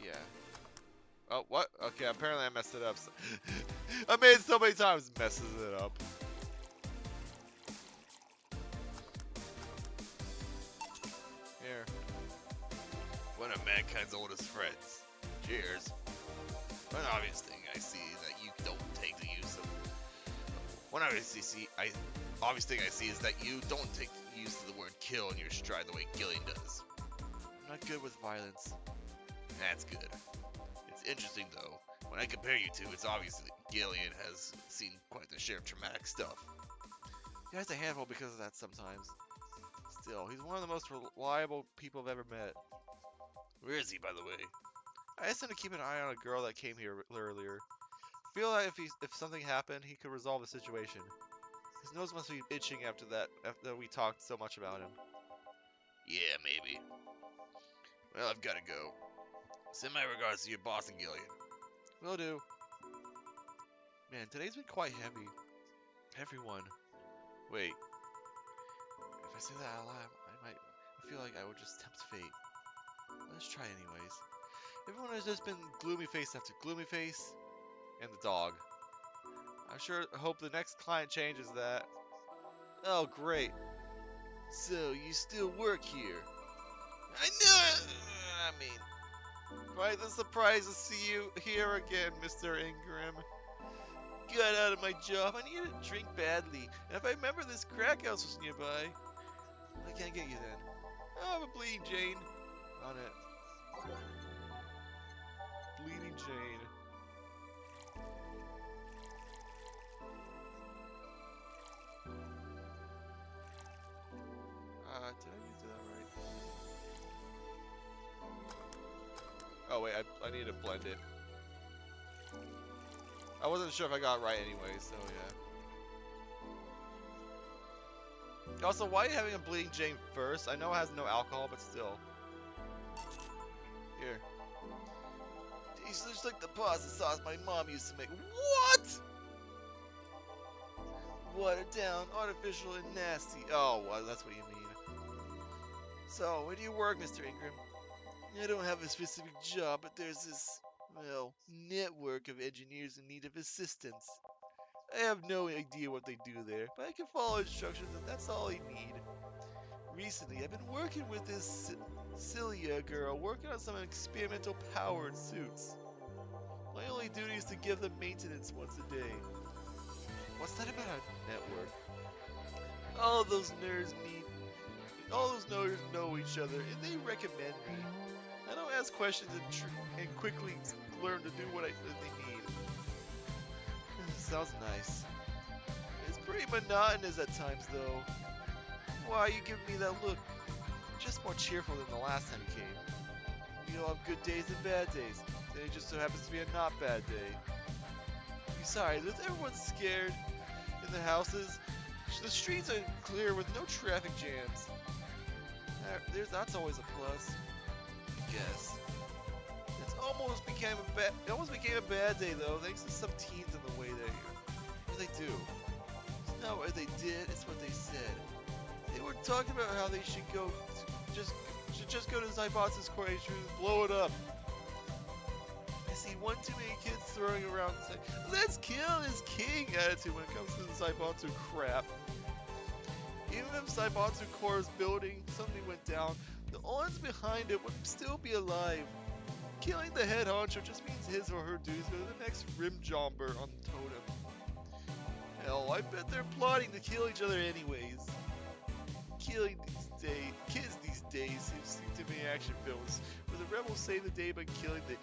Yeah. Oh, what? Okay, apparently I messed it up. I made it so many times, messes it up. Here. One of mankind's oldest friends. Cheers. One obvious thing I see that you don't take the use of. One obvious thing I see is that you don't take the use of the word kill in your stride the way Gillian does. I'm not good with violence. That's good. It's interesting though. When I compare you two, it's obvious that Gillian has seen quite the share of traumatic stuff. He has a handful because of that sometimes. Still, he's one of the most reliable people I've ever met. Where is he, by the way? I asked him to keep an eye on a girl that came here earlier. I feel like if something happened, he could resolve the situation. His nose must be itching after we talked so much about him. Yeah, maybe. Well, I've gotta go. Send my regards to your boss and Gillian. Will do. Man, today's been quite heavy. Everyone. Wait. If I say that out loud, I feel like I would just tempt fate. Let's try anyways. Everyone has just been gloomy face after gloomy face. And the dog. I sure hope the next client changes that. Oh, great. So, you still work here? I knew it! I mean, quite the surprise to see you here again, Mr. Ingram. Got out of my job. I needed a drink badly. And if I remember, this crack house was nearby. I can't get you then. I have a Bleeding Jane on it. Bleeding Jane. Did I do that right? Oh wait, I need to blend it. I wasn't sure if I got it right anyway, so yeah. Also, why are you having a Bleeding Jane first? I know it has no alcohol, but still. Here. Tastes just like the pasta sauce my mom used to make. What? Watered down, artificial, and nasty. Oh, well, that's what you mean. So, where do you work, Mr. Ingram? I don't have a specific job, but there's this, well, network of engineers in need of assistance. I have no idea what they do there, but I can follow instructions and that's all I need. Recently, I've been working with this Celia girl, working on some experimental powered suits. My only duty is to give them maintenance once a day. What's that about a network? all those nerds meet. All those nerds know each other, and they recommend me. I don't ask questions and quickly learn to do what they need. Sounds nice. It's pretty monotonous at times, though. Why are you giving me that look? Just more cheerful than the last time you came. You all have good days and bad days. Today just so happens to be a not bad day. Besides, with everyone scared in the houses, the streets are clear with no traffic jams. That's always a plus. I guess. It almost became a bad day though, thanks to some teens in the way what they do. It's not what they did, it's what they said. They were talking about how they should just go to Zaibatsu's court and blow it up. I see one too many kids throwing around saying, "Let's kill his king" attitude when it comes to the Zaibatsu crap. Even if Zaibatsu Core's building suddenly went down, the ones behind it would still be alive. Killing the head honcho just means his or her duties go to the next rim jomber on the totem. Hell, I bet they're plotting to kill each other anyways. Kids these days seem to be action films, where the rebels save the day by killing the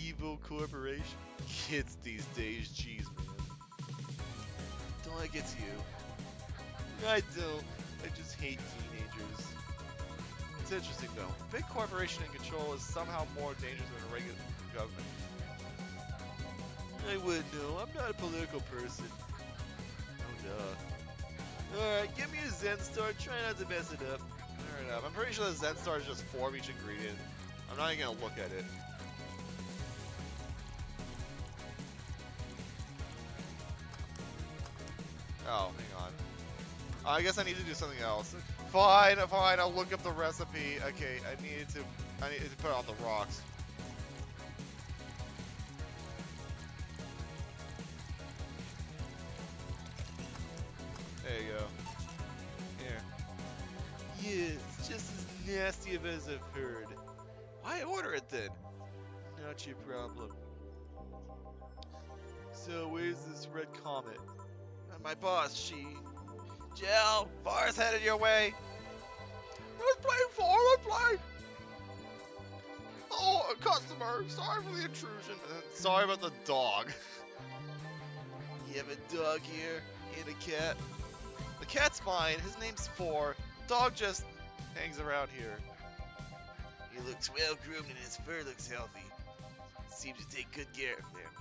evil corporation. Kids these days, jeez man. Don't let it get to you. I don't. I just hate teenagers. It's interesting though. Big corporation in control is somehow more dangerous than a regular government. I wouldn't know. I'm not a political person. Oh duh. Alright, give me a Zen Star. Try not to mess it up. Fair enough. I'm pretty sure the Zen Star is just 4 of each ingredient. I'm not even gonna look at it. Oh, hang on. I guess I need to do something else. Fine, I'll look up the recipe. Okay, I needed to put it on the rocks. There you go. Here. Yeah, it's just as nasty as I've heard. Why order it then? Not your problem. So where's this red comet? My boss, Jill, Far's headed your way. Let's play forward play. Oh, a customer. Sorry for the intrusion. Sorry about the dog. You have a dog here and a cat. The cat's mine. His name's Four. Dog just hangs around here. He looks well groomed and his fur looks healthy. Seems to take good care of them.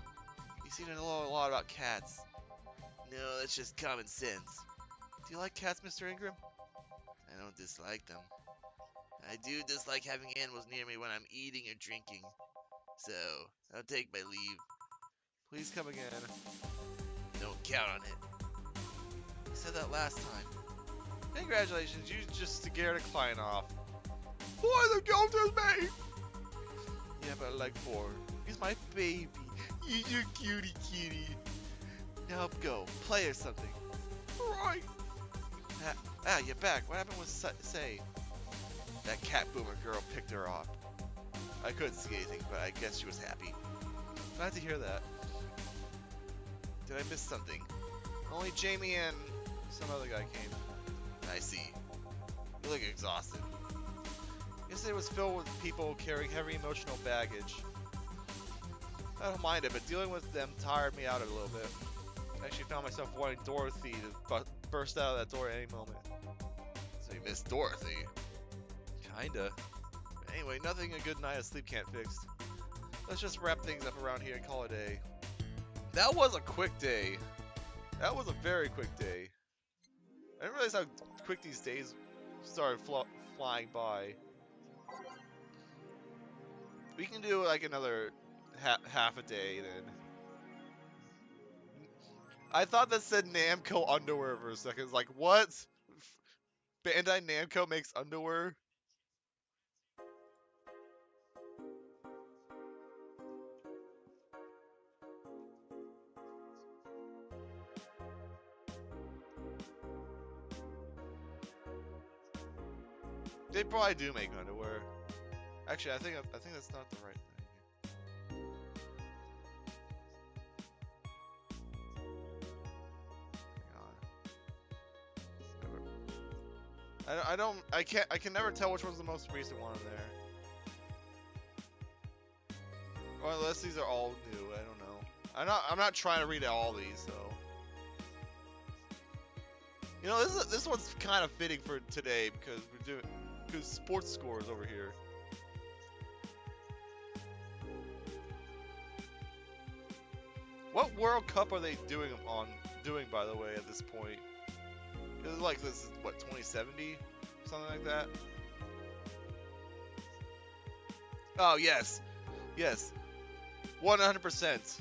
You seem to know a lot about cats. No, that's just common sense. Do you like cats, Mr. Ingram? I don't dislike them. I do dislike having animals near me when I'm eating or drinking. So, I'll take my leave. Please come again. Don't count on it. You said that last time. Congratulations, you just scared a client off. Boy, the guilt is me! Yeah, but I like Four. He's my baby. He's your cutie kitty. Now go, play or something. Right. You're back. What happened with Say? That cat boomer girl picked her off. I couldn't see anything, but I guess she was happy. Glad to hear that. Did I miss something? Only Jamie and some other guy came. I see. You look exhausted. Yesterday was filled with people carrying heavy emotional baggage. I don't mind it, but dealing with them tired me out a little bit. I actually found myself wanting Dorothy to burst out of that door at any moment. So you miss Dorothy? Kinda. Anyway, nothing a good night of sleep can't fix. Let's just wrap things up around here and call it a day. That was a quick day. That was a very quick day. I didn't realize how quick these days started flying by. We can do like another half a day then. I thought that said Namco underwear for a second. It's like, what? Bandai Namco makes underwear? They probably do make underwear. Actually, I think that's not the right thing. Hang on. I can never tell which one's the most recent one in there. Or unless these are all new, I don't know. I'm not trying to read all these, so. You know, this one's kind of fitting for today because sports scores over here. What World Cup are they doing by the way at this point? It's like this is what 2070, something like that. Oh yes, 100%,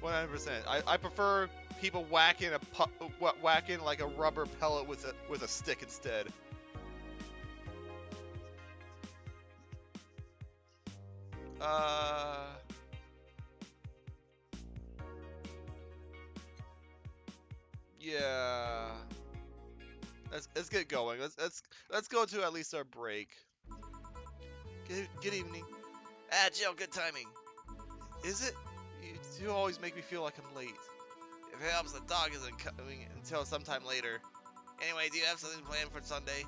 100%. I prefer people whacking like a rubber pellet with a stick instead. Yeah. Let's get going. Let's go to at least our break. Good evening. Ah, Jill, good timing. Is it? You always make me feel like I'm late. If it helps, the dog isn't coming until sometime later. Anyway, do you have something planned for Sunday?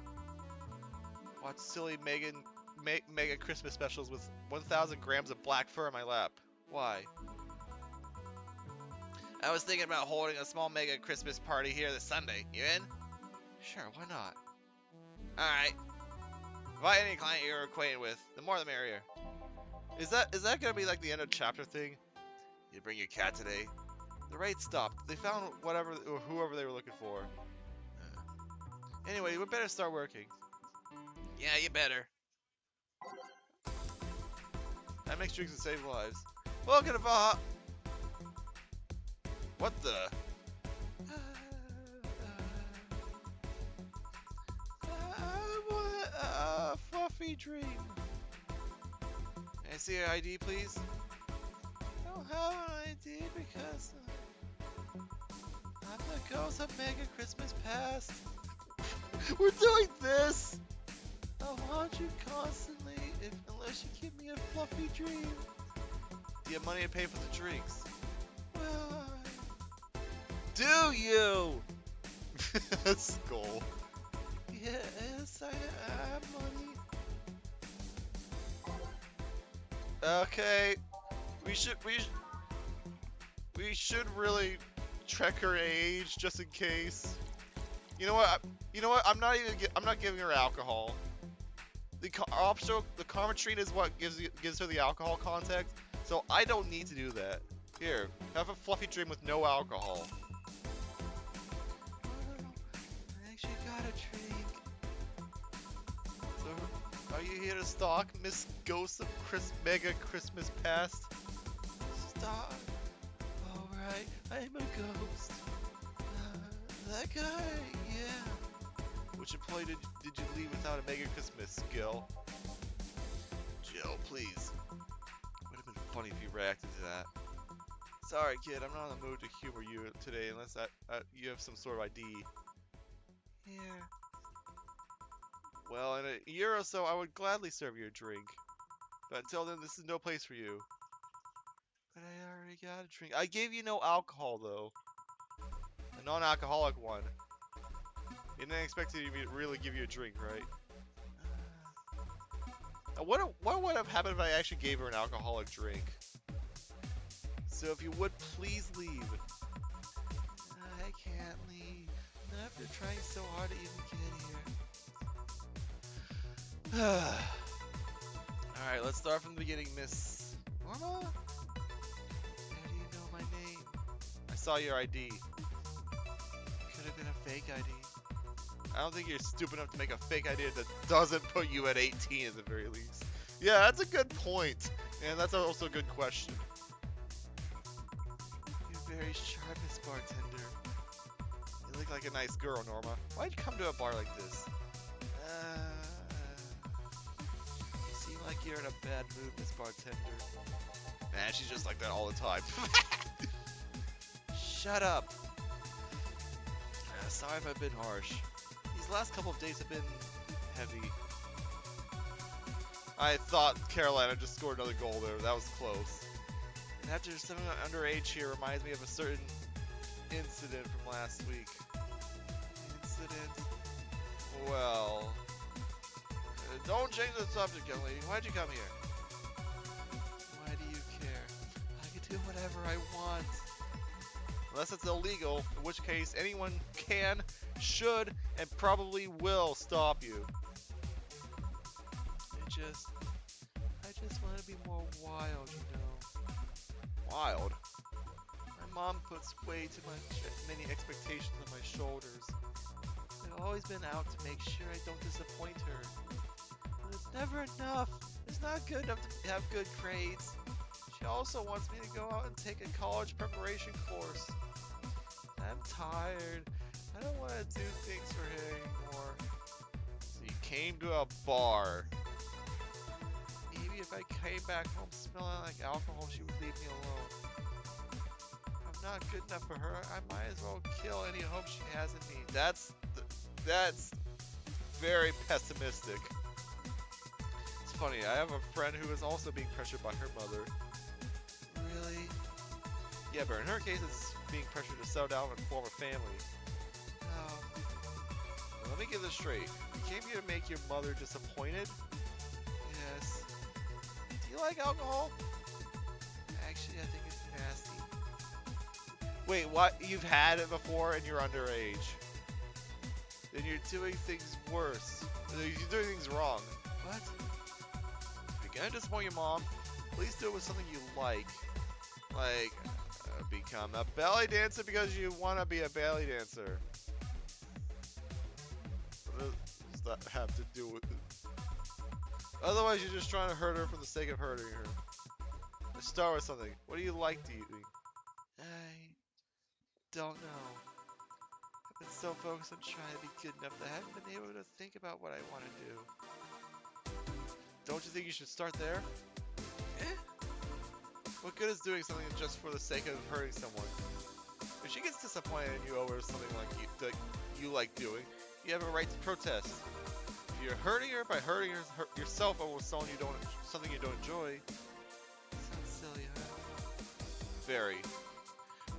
Watch silly mega Christmas specials with 1,000 grams of black fur in my lap. Why? I was thinking about holding a small mega Christmas party here this Sunday. You in? Sure, why not? Alright. Invite any client you're acquainted with. The more the merrier. Is that gonna be like the end of chapter thing? You bring your cat today? The raid stopped. They found whatever or whoever they were looking for. Anyway, we better start working. Yeah, you better. I make drinks and save lives. Welcome to Va. What the? I want a fluffy dream. Can I see your ID, please? I don't have an ID because I'm the ghost of Mega Christmas Past. We're doing this! I want you constantly, unless you give me a fluffy dream. Do you have money to pay for the drinks? Well, do you? Skull. Yes, I have money. Okay, we should really check her age just in case. You know what? I'm not giving her alcohol. The Karmatrine is what gives her the alcohol contact, so I don't need to do that. Here, have a fluffy dream with no alcohol. I actually got a drink. So, are you here to stalk Miss Ghost of Mega Christmas Past? Stalk? Alright, I'm a ghost. That guy, yeah. Which employee did you leave without a Mega Christmas skill? Jill, please. Would have been funny if you reacted to that. Sorry, kid, I'm not in the mood to humor you today unless you have some sort of ID. Yeah. Well, in a year or so, I would gladly serve you a drink. But until then, this is no place for you. But I already got a drink. I gave you no alcohol, though. A non-alcoholic one. You didn't expect me to really give you a drink, right? What would have happened if I actually gave her an alcoholic drink? So if you would please leave. I can't leave. Not after trying so hard to even get here. Alright, let's start from the beginning, Miss Norma? How do you know my name? I saw your ID. Could have been a fake ID. I don't think you're stupid enough to make a fake ID that doesn't put you at 18 at the very least. Yeah, that's a good point. And that's also a good question. You're very sharp, Miss Bartender. You look like a nice girl, Norma. Why'd you come to a bar like this? You seem like you're in a bad mood, Miss Bartender. Man, she's just like that all the time. Shut up. Sorry if I've been harsh. These last couple of days have been heavy. I thought Carolina just scored another goal there. That was close. And after something underage here reminds me of a certain incident from last week. Incident? Well, Don't change the subject, young lady. Why'd you come here? Why do you care? I can do whatever I want. Unless it's illegal, in which case anyone can, should, and probably will stop you. I just want to be more wild, you know. Wild. My mom puts way too many expectations on my shoulders. I've always been out to make sure I don't disappoint her. But it's never enough. It's not good enough to have good grades. She also wants me to go out and take a college preparation course. I'm tired. I don't want to do things for her anymore. So you came to a bar. Maybe if I came back home smelling like alcohol, she would leave me alone. I'm not good enough for her. I might as well kill any hope she has in me. That's very pessimistic. It's funny, I have a friend who is also being pressured by her mother. Really? Yeah, but in her case, it's being pressured to settle down and form a family. Oh, Now, let me get this straight. You came here to make your mother disappointed? yes. Do you like alcohol? Actually, I think it's nasty. Wait, what? You've had it before and you're underage. Then you're doing things worse. You're doing things wrong. What? If you're gonna disappoint your mom, please do it with something you like. Like, become a belly dancer because you want to be a belly dancer. What does that have to do with it? Otherwise, you're just trying to hurt her for the sake of hurting her. Let's start with something. What do you like to eat? I don't know. I've been so focused on trying to be good enough that I haven't been able to think about what I want to do. Don't you think you should start there? Eh? What good is doing something just for the sake of hurting someone? If she gets disappointed in you over something that you like doing, you have a right to protest. If you're hurting her by hurting yourself over something you don't enjoy, Sounds silly, huh? very.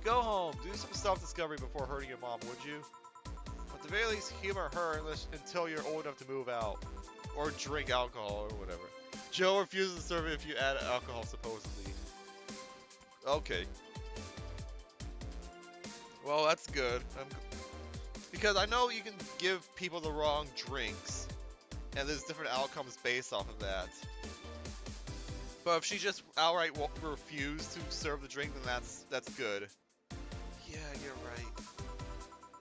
Go home, do some self-discovery before hurting your mom, would you? At the very least, humor her until you're old enough to move out. Or drink alcohol or whatever. Joe refuses to serve it if you add alcohol, supposedly. Okay. Well, that's good. Because I know you can give people the wrong drinks, and there's different outcomes based off of that. But if she just outright refused to serve the drink, then that's good. Yeah, you're right.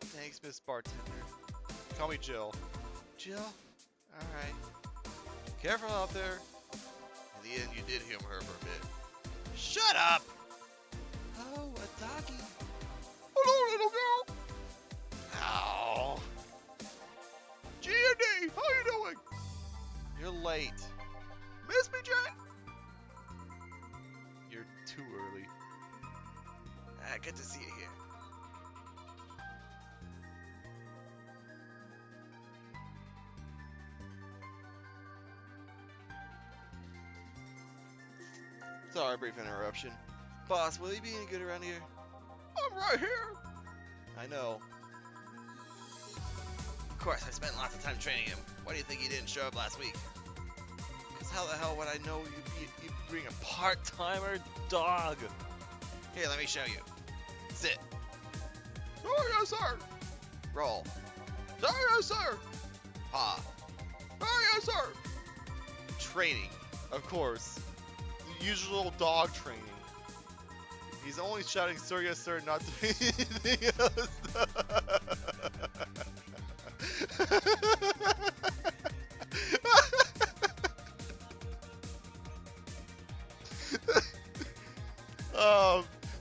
Thanks, Miss Bartender. Call me Jill. Jill? Alright. Careful out there. In the end, you did humor her for a bit. Shut up! Oh, a doggy. Hello, little girl. Ow. G&D, how you doing? You're late. Miss me, Jay? You're too early. Good to see you here. Sorry, brief interruption. Boss, will you be any good around here? I'm right here. I know. Of course, I spent lots of time training him. Why do you think he didn't show up last week? Because how the hell would I know you'd bring a part-timer dog? Here, let me show you. Sit. Oh, yes, sir. Roll. Oh, yes, sir. Paw. Oh, yes, sir. Training, of course. The usual dog training. He's only shouting, sir, yes, sir, not doing anything else.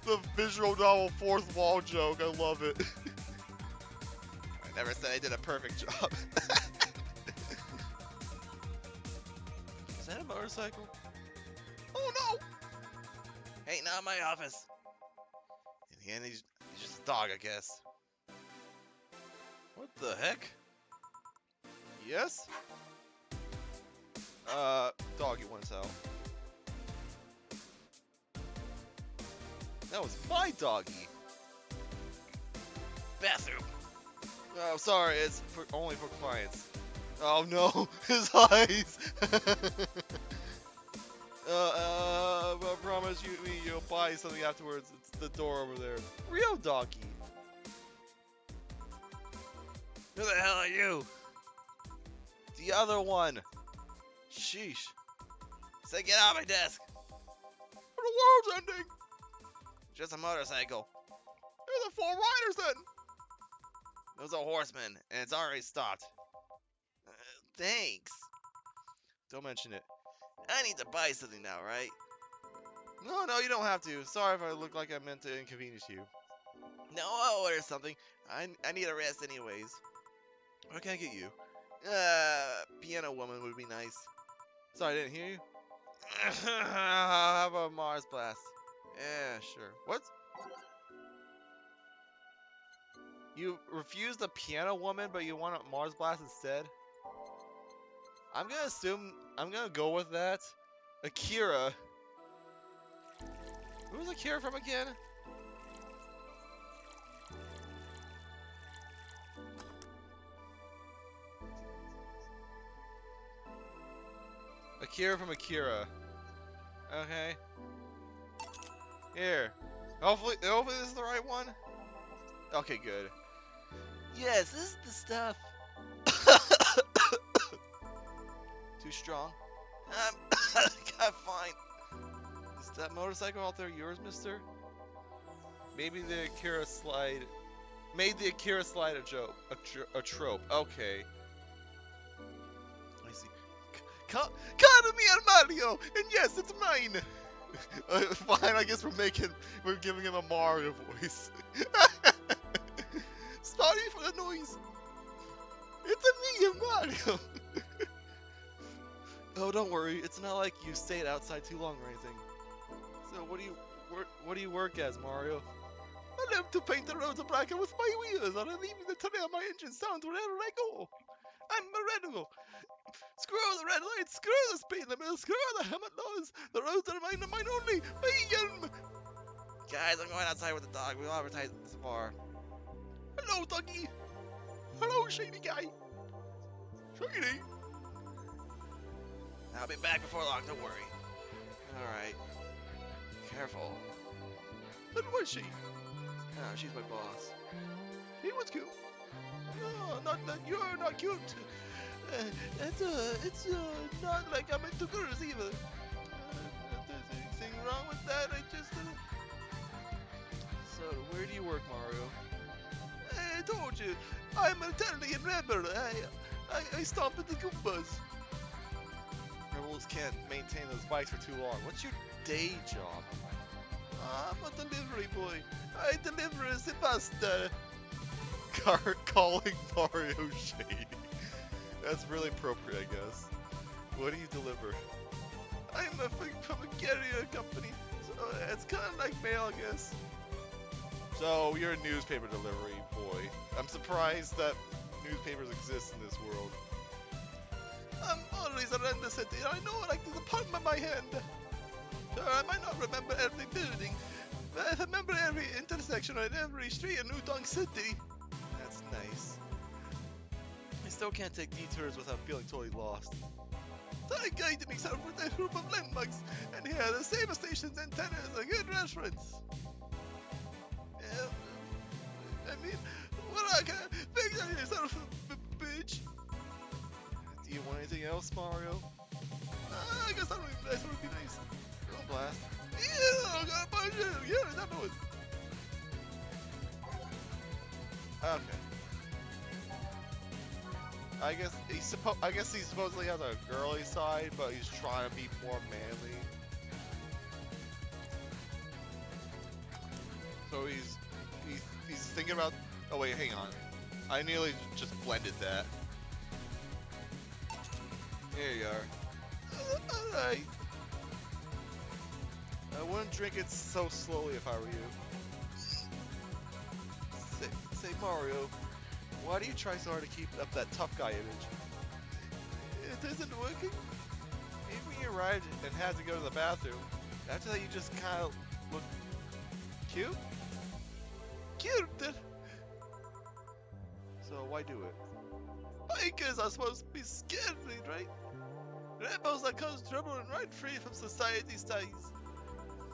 The visual novel fourth wall joke. I love it. I never said I did a perfect job. Is that a motorcycle? Oh no! Hey, not my office. In the end, he's just a dog, I guess. What the heck? Yes? Doggy wants out. That was my doggy. Bathroom. Oh, sorry, it's only for clients. Oh no, his eyes! I promise you'll buy something afterwards. It's the door over there. Real donkey. Who the hell are you? The other one. Sheesh. Say, get out of my desk. The world's ending. Just a motorcycle. You're the four riders then. Those are horsemen, and it's already stopped. Thanks. Don't mention it. I need to buy something now, right? No, you don't have to. Sorry if I look like I meant to inconvenience you. No, I'll order something. I need a rest anyways. What can I get you? Piano woman would be nice. Sorry, I didn't hear you. How about Mars Blast? Yeah, sure. What? You refused the piano woman, but you want a Mars Blast instead? I'm gonna go with that. Akira. Who's Akira from again? Akira from Akira. Okay. Here. Hopefully this is the right one. Okay, good. Yes, this is the stuff. Too strong. I'm fine. Is that motorcycle out there yours, mister? Maybe the Akira slide... Made the Akira slide a trope. Okay. I see. Call me Mario! And yes, it's mine! Fine, I guess we're giving him a Mario voice. Sorry for the noise. It's me, Mario. Oh, don't worry. It's not like you stayed outside too long or anything. So, what do you work as, Mario? I live to paint the roads black with my wheels, and I leave the tail of my engine sounds wherever I go. I'm a rebel. Screw the red lights, screw the speed limit, screw the helmet laws. The roads are mine and mine only. Guys, I'm going outside with the dog. We'll advertise this bar. Hello, doggy. Hello, shady guy. Shady. I'll be back before long, don't worry. Alright. Careful. And was she? Oh, she's my boss. He was cute. No, not that you're not cute. It's not like I'm into girls either. If there's anything wrong with that, I just. So, where do you work, Mario? I told you, I'm an Italian rebel. I stomp at the Goombas. Rebels can't maintain those bikes for too long. What's your day job? I'm a delivery boy. I deliver the pasta. Calling Mario shady. That's really appropriate, I guess. What do you deliver? I'm from a carrier company, so it's kind of like mail, I guess. So you're a newspaper delivery boy. I'm surprised that newspapers exist in this world. I'm always around the city. I know like the palm of my hand. Sure, I might not remember every building, but I remember every intersection and every street in New Donk City. That's nice. I still can't take detours without feeling totally lost. So I guided myself with a group of landmarks, and here are the same stations, antennas, and good restaurants. Yeah, I mean, what I can fix on yourself, bitch. Do you want anything else, Mario? I guess that would be nice. Don't blast. Yeah, I got a bunch of yeah, that noise. Okay. I guess he supposedly has a girly side, but he's trying to be more manly. So he's thinking about. Oh wait, hang on. I nearly just blended that. Here you are. Alright. I wouldn't drink it so slowly if I were you. Say Mario, why do you try so hard to keep up that tough guy image? It isn't working? Maybe when you arrived and had to go to the bathroom, after that you just kind of look cute? Cute! So why do it? Bikers are supposed to be scared, right? Rebels that cause trouble and run free from society's ties.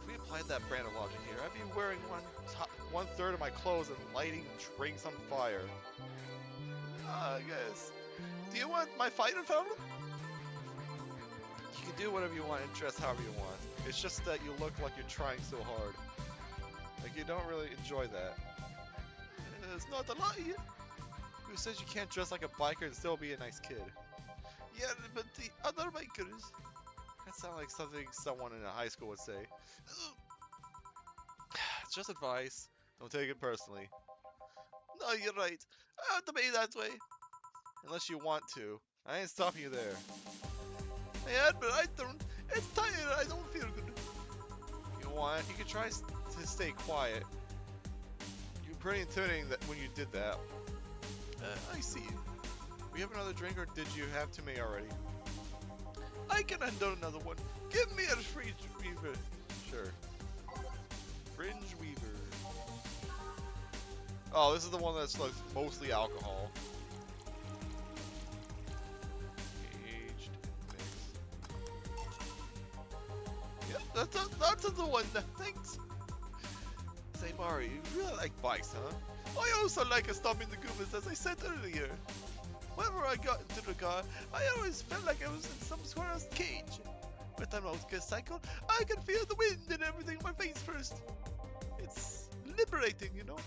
If we applied that brand of logic here, I'd be wearing one third of my clothes and lighting drinks on fire. I guess. Do you want my fighter phone? You can do whatever you want and dress however you want. It's just that you look like you're trying so hard. Like you don't really enjoy that. It's not a lie. Who says you can't dress like a biker and still be a nice kid? Yeah, but the other bikers. That sounds like something someone in a high school would say. It's just advice. Don't take it personally. No, you're right. I have to be that way. Unless you want to. I ain't stopping you there. Yeah, but I don't. It's tired. I don't feel good. You want? You can try to stay quiet. You were pretty intimidating that when you did that. I see. We have another drink, or did you have too many already? I can handle another one. Give me a fringe weaver. Sure. Fringe weaver. Oh, this is the one that's like mostly alcohol. Aged mix. Yep, that's the one. Thanks. Say, Mari, you really like bikes, huh? I also like a stop in the goobers, as I said earlier. Whenever I got into the car, I always felt like I was in some sort of cage. Every time I was get cycle, I could feel the wind and everything in my face first. It's liberating, you know?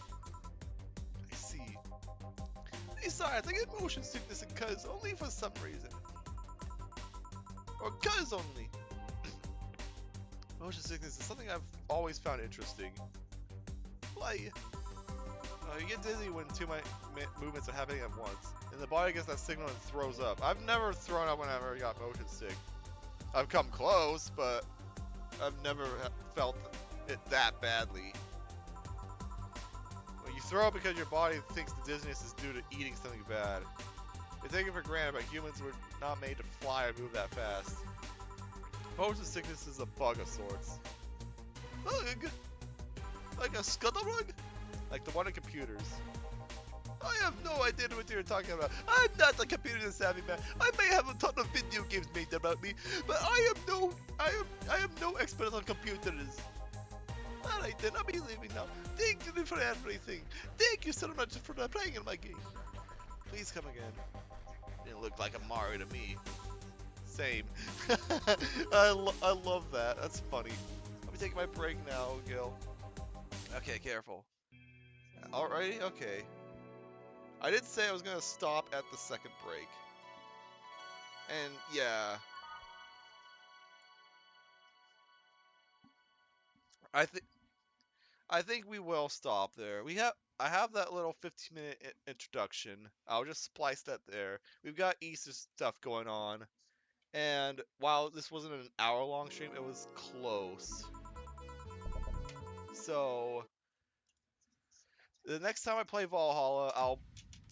I see. Besides, I get motion sickness and cuz only for some reason. Or cuz only. Motion sickness is something I've always found interesting. Why? You get dizzy when too many movements are happening at once. And the body gets that signal and throws up. I've never thrown up whenever I got motion sick. I've come close, but I've never felt it that badly. When you throw up because your body thinks the dizziness is due to eating something bad. They take it for granted, but humans were not made to fly or move that fast. Motion sickness is a bug of sorts. Bug? Like a scuttle rug? Like the one in computers. I have no idea what you're talking about. I'm not a computer savvy man. I may have a ton of video games made about me, but I am no expert on computers. Alright then, I'll be leaving now. Thank you for everything. Thank you so much for playing in my game. Please come again. Didn't look like a Mario to me. Same. I love that. That's funny. I'll be taking my break now, Gil. Okay, careful. Alrighty, okay. I did say I was gonna stop at the second break. And yeah. I think we will stop there. I have that little 15-minute introduction. I'll just splice that there. We've got Easter stuff going on. And while this wasn't an hour-long stream, it was close. So the next time I play Valhalla, I'll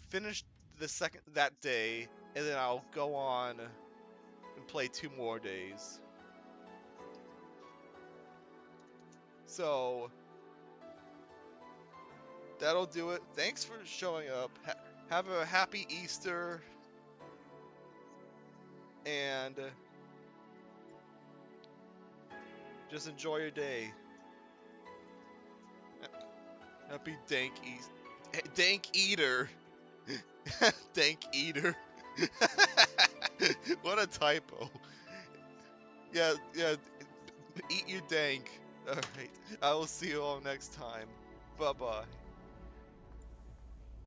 finish that day, and then I'll go on and play 2 more days. So that'll do it. Thanks for showing up. Have a happy Easter, and just enjoy your day. Happy Dank Eater. Dank Eater. What a typo. Yeah, eat your dank. Alright, I will see you all next time. Bye-bye.